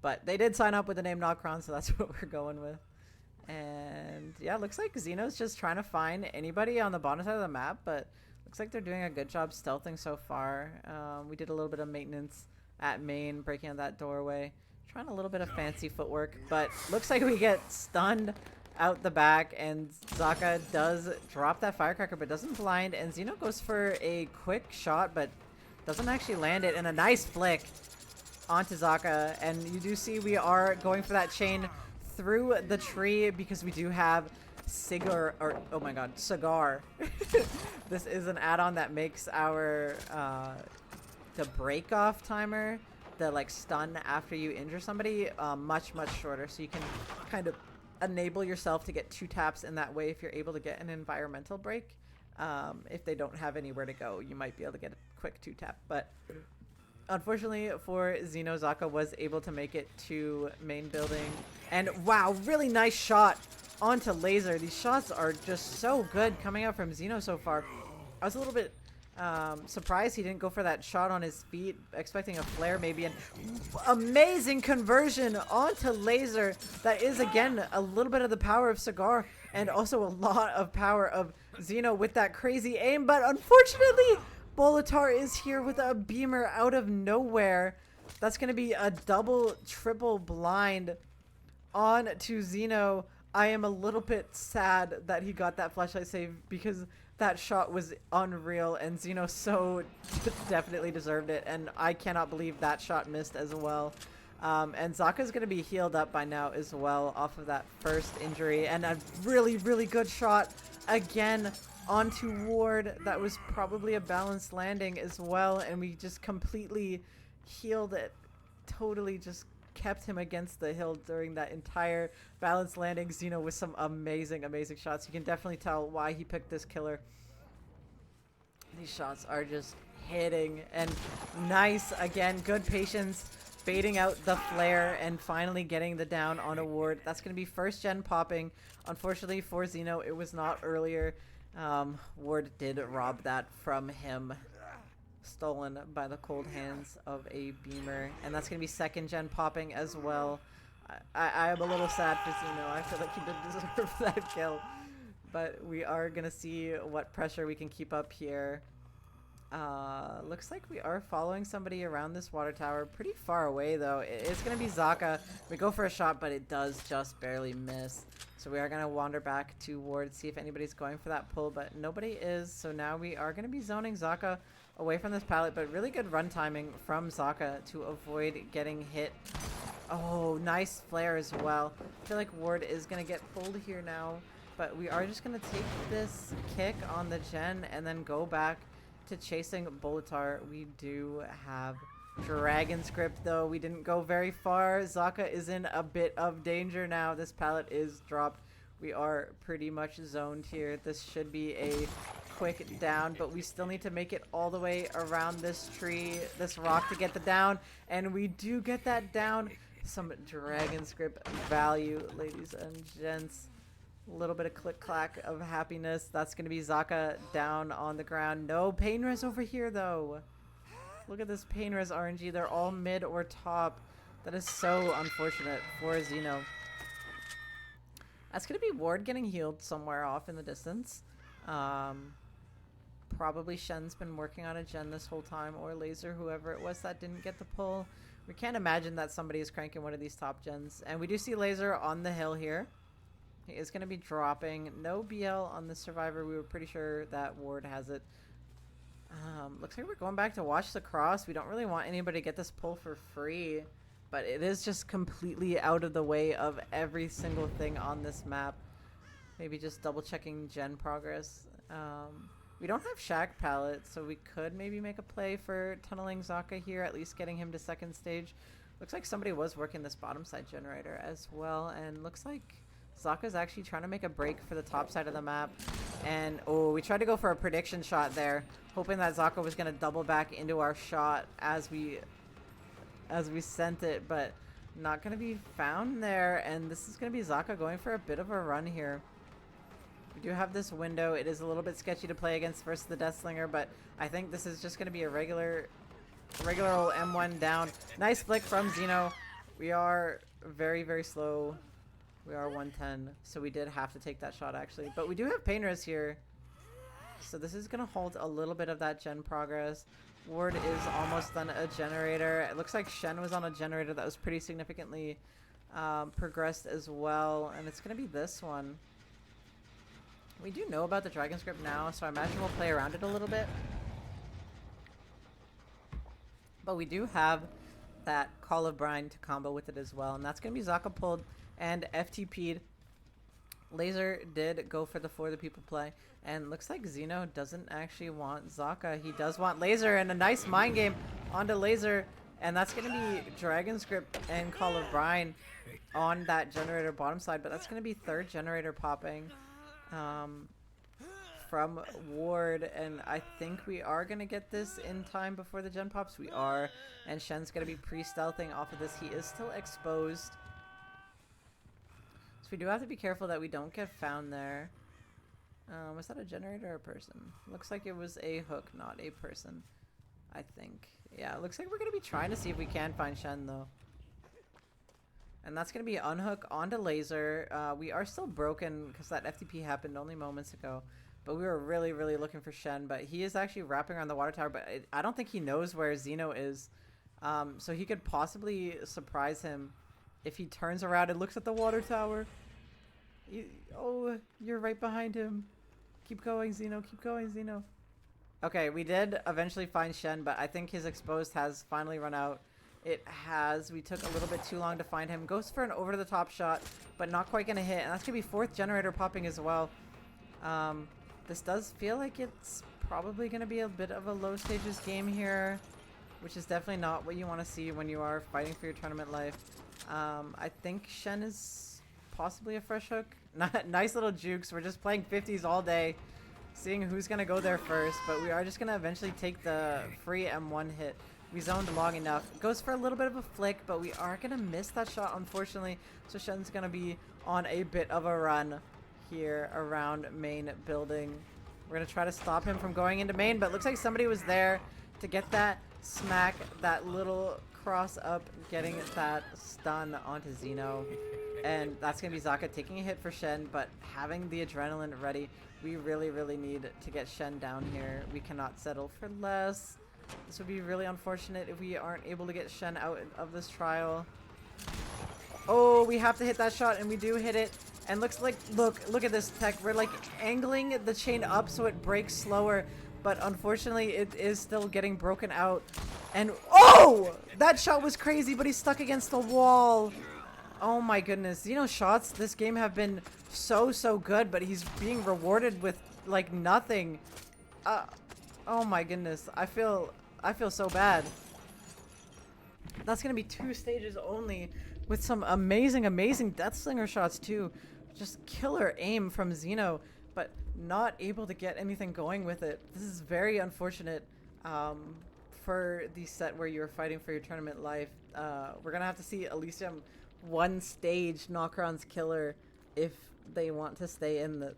but they did sign up with the name Nokron, so that's what we're going with. And yeah, looks like Xeno's just trying to find anybody on the bottom side of the map, but looks like they're doing a good job stealthing so far. We did a little bit of maintenance at main, breaking out that doorway, trying a little bit of fancy footwork, but looks like we get stunned out the back, and Zaka does drop that firecracker, but doesn't blind, and Xeno goes for a quick shot, but doesn't actually land it, and a nice flick onto Zaka, and you do see we are going for that chain through the tree because we do have Cigar, or oh my god, Cigar. This is an add-on that makes our the break off timer, the like stun after you injure somebody, much shorter, so you can kind of enable yourself to get 2 taps in that way if you're able to get an environmental break. If they don't have anywhere to go, you might be able to get a quick 2 tap, but unfortunately for Xeno, Zaka was able to make it to main building. And wow, really nice shot onto Laser. These shots are just so good coming out from Xeno so far. I was a little bit surprised he didn't go for that shot on his feet, expecting a flare maybe. An amazing conversion onto Laser. That is, again, a little bit of the power of Cigar and also a lot of power of Xeno with that crazy aim. But unfortunately, Bolitar is here with a beamer out of nowhere. That's going to be a double, triple blind on to Xeno. I am a little bit sad that he got that flashlight save because that shot was unreal and Xeno so definitely deserved it. And I cannot believe that shot missed as well. And Zaka's going to be healed up by now as well off of that first injury. And a really, really good shot again onto Ward. That was probably a balanced landing as well, and we just completely healed it. Totally just kept him against the hill during that entire balanced landing. Xeno with some amazing shots. You can definitely tell why he picked this killer. These shots are just hitting, and nice again, good patience, baiting out the flare and finally getting the down on a Ward. That's going to be first gen popping. Unfortunately for Xeno, it was not earlier. Ward did rob that from him, stolen by the cold hands of a beamer, and that's gonna be second gen popping as well. I am a little sad for Xeno. I feel like he didn't deserve that kill, but we are gonna see what pressure we can keep up here. Looks like we are following somebody around this water tower, pretty far away though. It's gonna be Zaka. We go for a shot, but it does just barely miss. So we are gonna wander back to Ward, see if anybody's going for that pull, but nobody is. So now we are gonna be zoning Zaka away from this pallet, but really good run timing from Zaka to avoid getting hit. Oh, nice flare as well. I feel like Ward is gonna get pulled here now, but we are just gonna take this kick on the gen and then go back to chasing Bolitar. We do have Dragon's Grip though. We didn't go very far. Zaka is in a bit of danger now. This pallet is dropped. We are pretty much zoned here. This should be a quick down, but we still need to make it all the way around this tree, this rock, to get the down, and we do get that down. Some Dragon's Grip value, ladies and gents. A little bit of click-clack of happiness. That's going to be Zaka down on the ground. No pain res over here, though. Look at this pain res RNG. They're all mid or top. That is so unfortunate for Xeno. That's going to be Ward getting healed somewhere off in the distance. Probably Shen's been working on a gen this whole time, or Laser, whoever it was that didn't get the pull. We can't imagine that somebody is cranking one of these top gens. And we do see Laser on the hill here. He is going to be dropping. No BL on the Survivor. We were pretty sure that Ward has it. Looks like we're going back to watch the cross. We don't really want anybody to get this pull for free, but it is just completely out of the way of every single thing on this map. Maybe just double checking gen progress. We don't have Shack pallet, so we could maybe make a play for tunneling Zaka here, at least getting him to second stage. Looks like somebody was working this bottom side generator as well, and looks like Zaka's actually trying to make a break for the top side of the map. And, oh, we tried to go for a prediction shot there, hoping that Zaka was going to double back into our shot as we sent it, but not going to be found there. And this is going to be Zaka going for a bit of a run here. We do have this window. It is a little bit sketchy to play against versus the Deathslinger, but I think this is just going to be a regular old M1 down. Nice flick from Xeno. We are very, very slow. We are 110, so we did have to take that shot actually. But we do have pain res here, so this is going to halt a little bit of that gen progress. Ward is almost on a generator. It looks like Shen was on a generator that was pretty significantly progressed as well, and it's going to be this one. We do know about the Dragon Script now, so I imagine we'll play around it a little bit. But we do have that Call of Brine to combo with it as well, and that's going to be Zaka pulled and FTP'd. Laser did go for the people play, and looks like Xeno doesn't actually want Zaka. He does want Laser, and a nice mind game onto Laser, and that's going to be Dragon Script and Call of Brine on that generator bottom side, but that's going to be third generator popping from Ward, and I think we are going to get this in time before the gen pops. We are, and Shen's going to be pre-stealthing off of this. He is still exposed, so we do have to be careful that we don't get found there. Was that a generator or a person? Looks like it was a hook, not a person, I think. Yeah, it looks like we're going to be trying to see if we can find Shen though. And that's going to be unhook onto Laser. We are still broken because that FTP happened only moments ago. But we were really, really looking for Shen. But he is actually wrapping around the water tower. But I don't think he knows where Xeno is. So he could possibly surprise him if he turns around and looks at the water tower. Oh, you're right behind him. Keep going, Xeno. Keep going, Xeno. Okay, we did eventually find Shen. But I think his exposed has finally run out. It has. We took a little bit too long to find him. Goes for an over-the-top shot, but not quite going to hit. And that's going to be fourth generator popping as well. This does feel like it's probably going to be a bit of a low stages game here, which is definitely not what you want to see when you are fighting for your tournament life. I think Shen is possibly a fresh hook. Nice little jukes. We're just playing 50s all day, seeing who's going to go there first. But we are just going to eventually take the free M1 hit. We zoned long enough. Goes for a little bit of a flick, but we are going to miss that shot, unfortunately. So Shen's going to be on a bit of a run here around main building. We're going to try to stop him from going into main, but looks like somebody was there to get that smack, that little cross up, getting that stun onto Xeno. And that's going to be Zaka taking a hit for Shen, but having the adrenaline ready. We really, really need to get Shen down here. We cannot settle for less. This would be really unfortunate if we aren't able to get Shen out of this trial. Oh, we have to hit that shot, and we do hit it. And looks like, look at this tech. We're like angling the chain up so it breaks slower, but unfortunately it is still getting broken out. And oh, that shot was crazy, but he's stuck against the wall. Oh my goodness. Xeno's shots this game have been so good, but he's being rewarded with like nothing. Oh my goodness. I feel so bad. That's gonna be 2 stages only with some amazing Deathslinger shots too. Just killer aim from Xeno, but not able to get anything going with it. This is very unfortunate for the set where you're fighting for your tournament life. We're gonna have to see Elysium 1 stage Nokron's killer if they want to stay in the...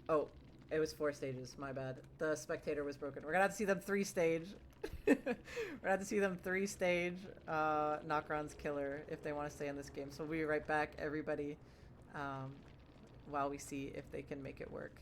Oh, it was 4 stages, my bad. The spectator was broken. We're gonna have to see them 3 stage. We're gonna have to see them 3 stage Nokron's killer if they want to stay in this game. So we'll be right back, everybody, while we see if they can make it work.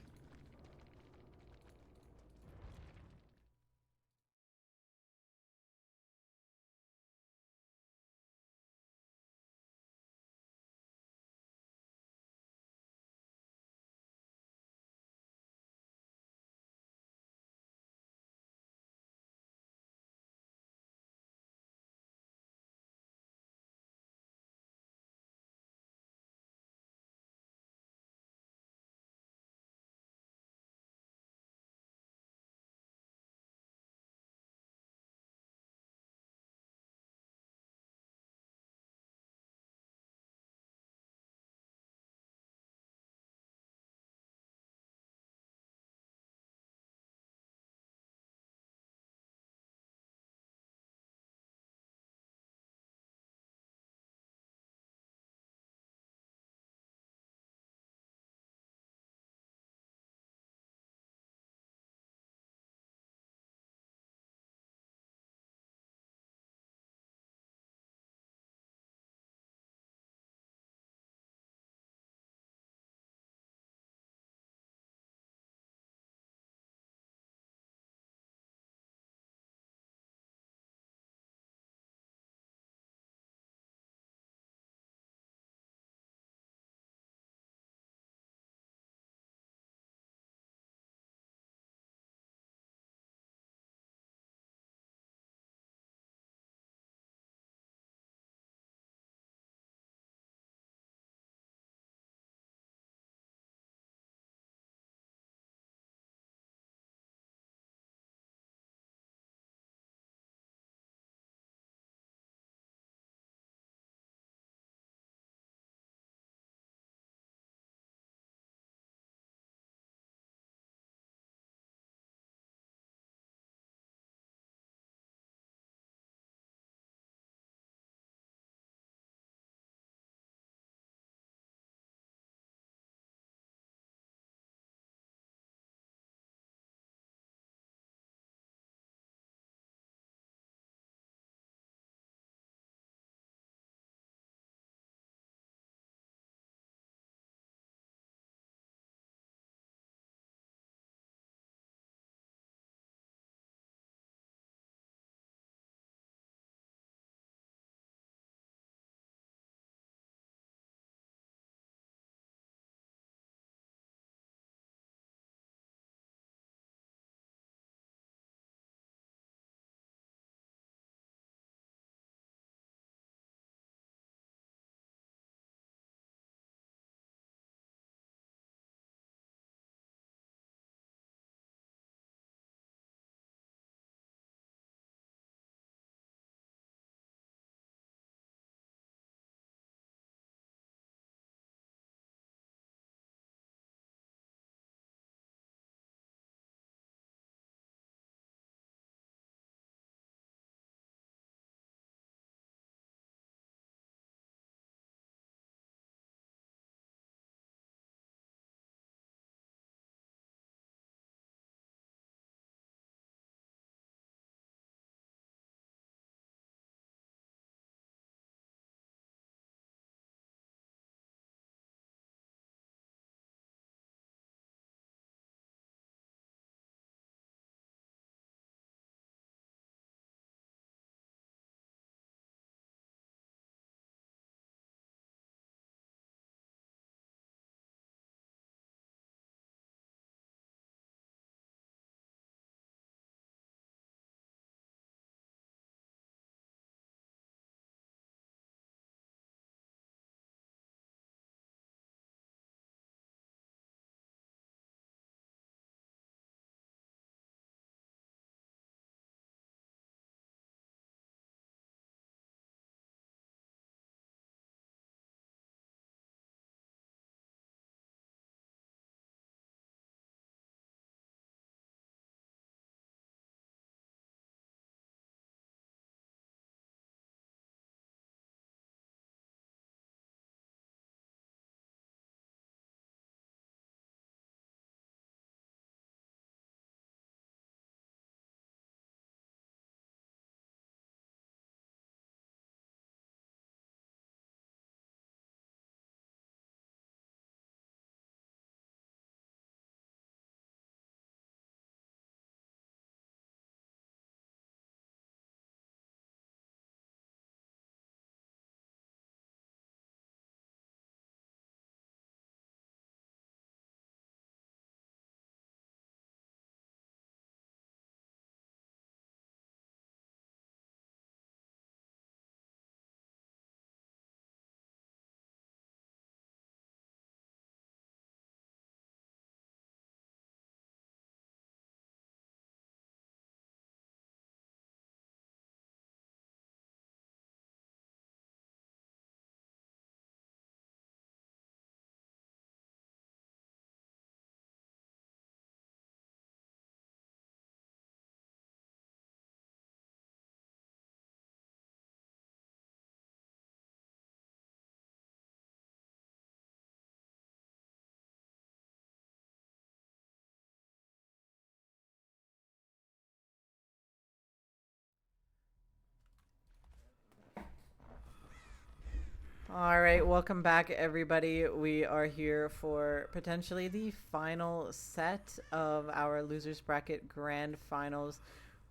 All right, welcome back, everybody. We are here for potentially the final set of our Losers Bracket Grand Finals.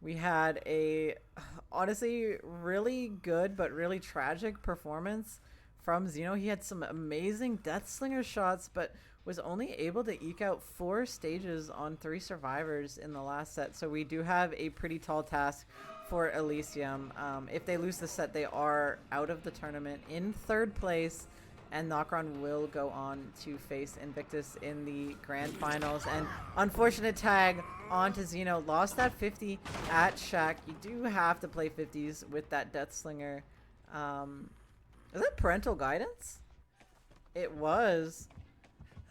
We had a, honestly, really good but really tragic performance from Xeno. He had some amazing Deathslinger shots, but was only able to eke out 4 stages on 3 survivors in the last set. So we do have a pretty tall task for Elysium. If they lose the set, they are out of the tournament in 3rd place, and Nokron will go on to face Invictus in the grand finals. And unfortunate tag onto Xeno. Lost that 50 at Shack. You do have to play 50s with that Deathslinger. Is that parental guidance? It was.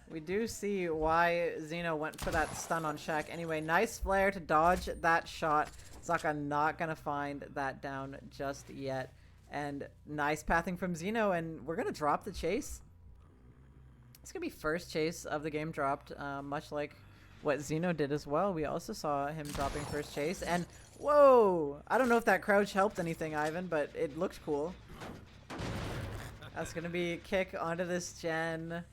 We do see why Xeno went for that stun on Shack. Anyway, nice flare to dodge that shot. Zaka not gonna find that down just yet. And nice pathing from Xeno, and we're gonna drop the chase. It's gonna be first chase of the game dropped, much like what Xeno did as well. We also saw him dropping first chase, and whoa! I don't know if that crouch helped anything, Ivan, but it looked cool. That's gonna be a kick onto this gen.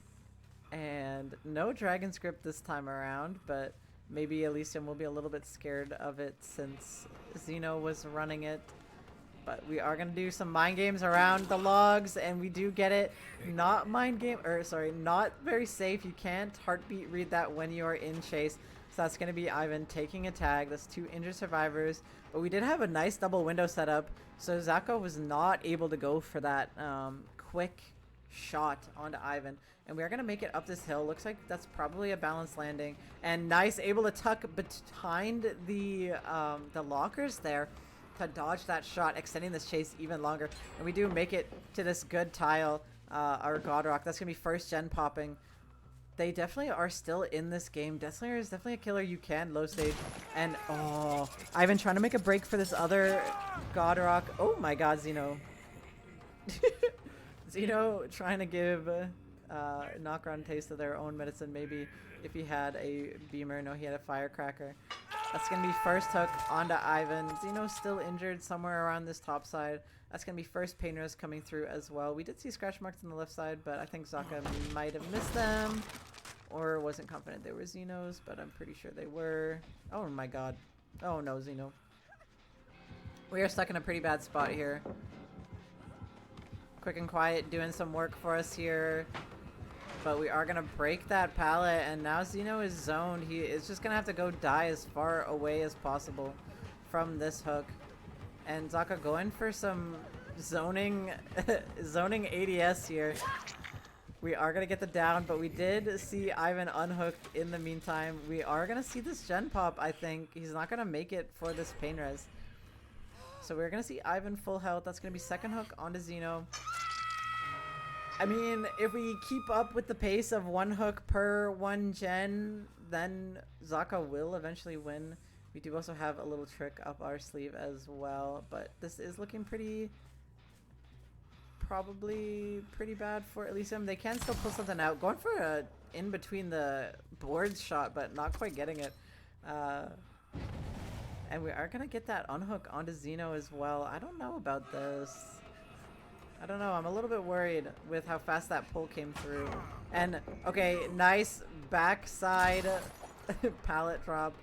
And no dragon script this time around, but maybe Elysium will be a little bit scared of it since Xeno was running it. But we are going to do some mind games around the logs, and we do get it. Not mind game, or sorry, not very safe. You can't heartbeat read that when you are in chase. So that's going to be Ivan taking a tag. That's 2 injured survivors. But we did have a nice double window setup, so Zaka was not able to go for that quick shot onto Ivan. And we are going to make it up this hill. Looks like that's probably a balanced landing. And nice, able to tuck behind the lockers there to dodge that shot, extending this chase even longer. And we do make it to this good tile, our God Rock. That's going to be first gen popping. They definitely are still in this game. Deathslinger is definitely a killer. You can low stage. And, oh, Ivan trying to make a break for this other God Rock. Oh my god, Xeno. Xeno trying to give Nokron a taste of their own medicine. Maybe if he had a beamer. No, he had a firecracker. That's going to be first hook onto Ivan. Xeno's still injured somewhere around this top side. That's going to be first pain res coming through as well. We did see scratch marks on the left side, but I think Zaka might have missed them. Or wasn't confident they were Xeno's, but I'm pretty sure they were. Oh my god. Oh no, Xeno. We are stuck in a pretty bad spot here. Quick and quiet doing some work for us here. But we are going to break that pallet, and now Xeno is zoned. He is just going to have to go die as far away as possible from this hook. And Zaka going for some zoning zoning ADS here. We are going to get the down, but we did see Ivan unhooked in the meantime. We are going to see this gen pop, I think. He's not going to make it for this pain res. So we're going to see Ivan full health. That's going to be second hook onto Xeno. I mean, if we keep up with the pace of 1 hook per 1 gen, then Zaka will eventually win. We do also have a little trick up our sleeve as well, but this is looking probably pretty bad for Elysium. They can still pull something out. Going for a in between the boards shot, but not quite getting it. And we are going to get that unhook onto Xeno as well. I don't know about this. I don't know. I'm a little bit worried with how fast that pull came through. And, okay, nice backside pallet drop.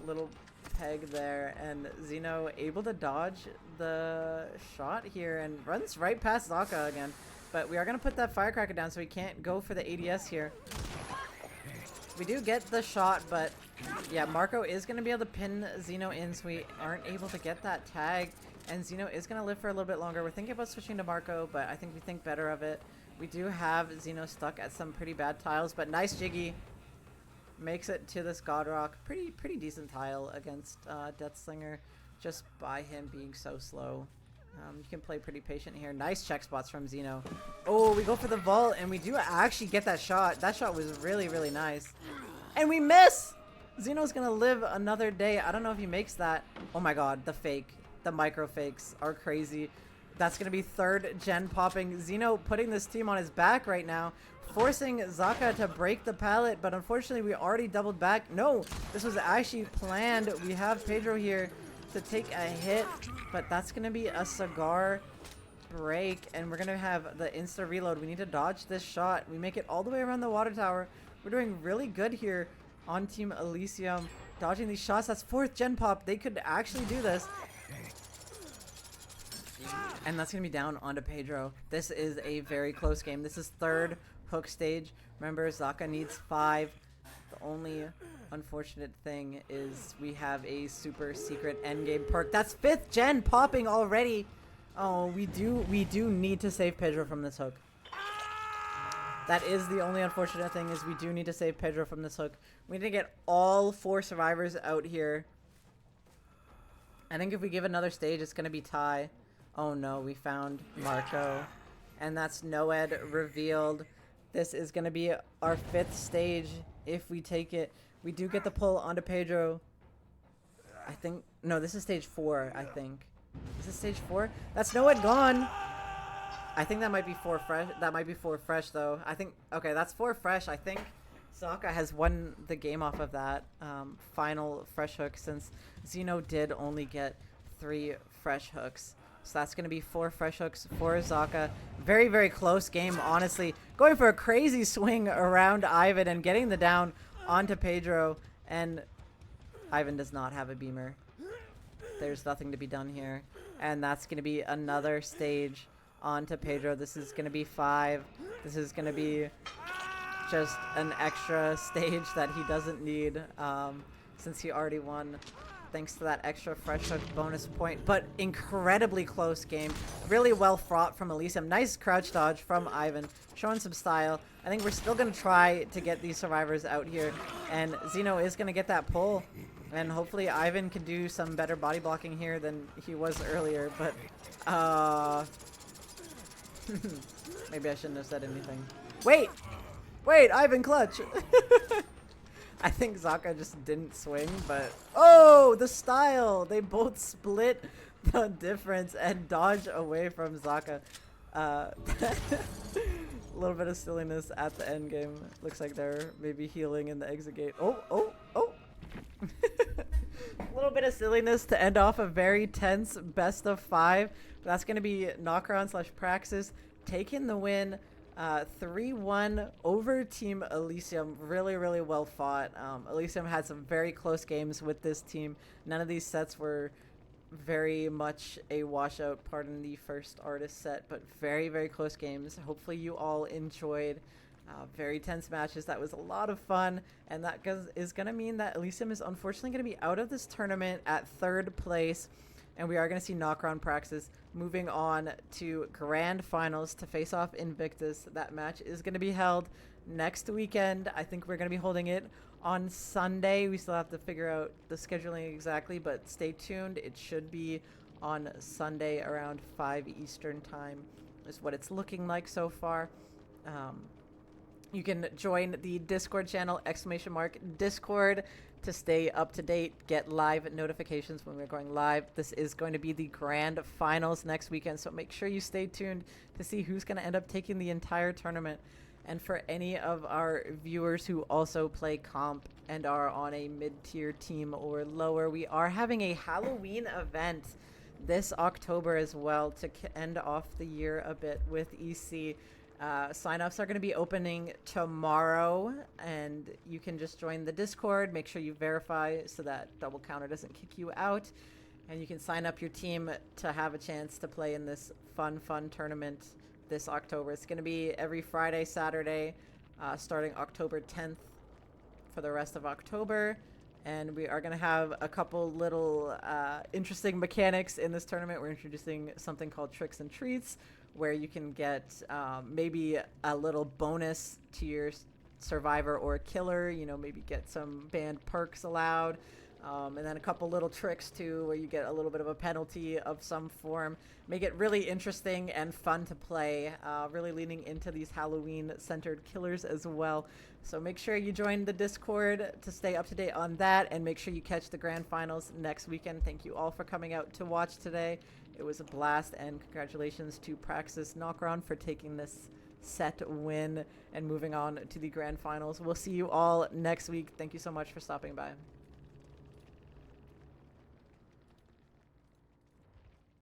Little peg there. And Xeno able to dodge the shot here and runs right past Zaka again. But we are going to put that firecracker down so we can't go for the ADS here. We do get the shot, but yeah, Marco is going to be able to pin Xeno in, so we aren't able to get that tag. And Xeno is going to live for a little bit longer. We're thinking about switching to Marco, but I think we think better of it. We do have Xeno stuck at some pretty bad tiles, but nice Jiggy. Makes it to this God Rock. Pretty decent tile against Deathslinger, just by him being so slow. You can play pretty patient here. Nice check spots from Xeno. Oh, we go for the vault, and we do actually get that shot. That shot was really, really nice. And we miss! Xeno's going to live another day. I don't know if he makes that. Oh my god, the fake. The micro fakes are crazy. That's going to be third gen popping. Xeno putting this team on his back right now, forcing Zaka to break the pallet, but unfortunately we already doubled back. No, this was actually planned. We have Pedro here to take a hit, but that's going to be a cigar. break, and we're gonna have the insta reload. We need to dodge this shot. We make it all the way around the water tower. We're doing really good here on Team Elysium, dodging these shots. That's 4th gen pop. They could actually do this. And that's gonna be down onto Pedro. This is a very close game. This is 3rd hook stage. Remember, Zaka needs 5. The only unfortunate thing is we have a super secret endgame perk. That's 5th gen popping already. Oh, we do need to save Pedro from this hook. That is the only unfortunate thing, is we do need to save Pedro from this hook. We need to get all 4 survivors out here. I think if we give another stage, it's gonna be tie. Oh no, we found Marco. And that's Noed revealed. This is gonna be our 5th stage if we take it. We do get the pull onto Pedro. I think, no, this is stage 4, I think. Is this stage 4? That's Noed gone. I think that might be 4 fresh. That might be 4 fresh though. I think, okay, that's 4 fresh. I think Zaka has won the game off of that final fresh hook, since Zeno did only get 3 fresh hooks. So that's going to be 4 fresh hooks for Zaka. Very, very close game, honestly. Going for a crazy swing around Ivan and getting the down onto Pedro. And Ivan does not have a beamer. There's nothing to be done here. And that's going to be another stage onto Pedro. This is going to be 5. This is going to be just an extra stage that he doesn't need, since he already won thanks to that extra fresh hook bonus point. But incredibly close game. Really well fought from Elysium. Nice crouch dodge from Ivan, showing some style. I think we're still going to try to get these survivors out here, and Zeno is going to get that pull, and hopefully Ivan can do some better body blocking here than he was earlier. But maybe I shouldn't have said anything. Wait, Ivan clutch. I think Zaka just didn't swing, but oh, the style! They both split the difference and dodge away from Zaka. A little bit of silliness at the end game. Looks like they're maybe healing in the exit gate. Oh! A little bit of silliness to end off a very tense best of 5. That's going to be Nokron / Praxis taking the win. 3-1 over Team Elysium. Really, really well fought. Elysium had some very close games with this team. None of these sets were very much a washout, pardon the first artist set, but very, very close games. Hopefully you all enjoyed. Very tense matches. That was a lot of fun, and that is going to mean that Elysium is unfortunately going to be out of this tournament at 3rd place. And we are going to see Nokron Praxis moving on to grand finals to face off Invictus. That match is going to be held next weekend. I think we're going to be holding it on Sunday. We still have to figure out the scheduling exactly, but stay tuned. It should be on Sunday around 5 Eastern time is what it's looking like so far. You can join the Discord channel, !Discord, to stay up to date, get live notifications when we're going live. This is going to be the grand finals next weekend, so make sure you stay tuned to see who's going to end up taking the entire tournament. And for any of our viewers who also play comp and are on a mid-tier team or lower, we are having a Halloween event this October as well to end off the year a bit with EC. Sign-ups are going to be opening tomorrow, and you can just join the Discord. Make sure you verify so that double counter doesn't kick you out, and you can sign up your team to have a chance to play in this fun tournament this October. It's going to be every Friday, Saturday, starting October 10th for the rest of October. And we are going to have a couple little interesting mechanics in this tournament. We're introducing something called Tricks and Treats, where you can get maybe a little bonus to your survivor or killer, maybe get some banned perks allowed, and then a couple little tricks too, where you get a little bit of a penalty of some form. Make it really interesting and fun to play, really leaning into these Halloween-centered killers as well. So make sure you join the Discord to stay up to date on that, and make sure you catch the grand finals next weekend. Thank you all for coming out to watch today. It was a blast, and congratulations to Praxis Nokron for taking this set win and moving on to the grand finals. We'll see you all next week. Thank you so much for stopping by.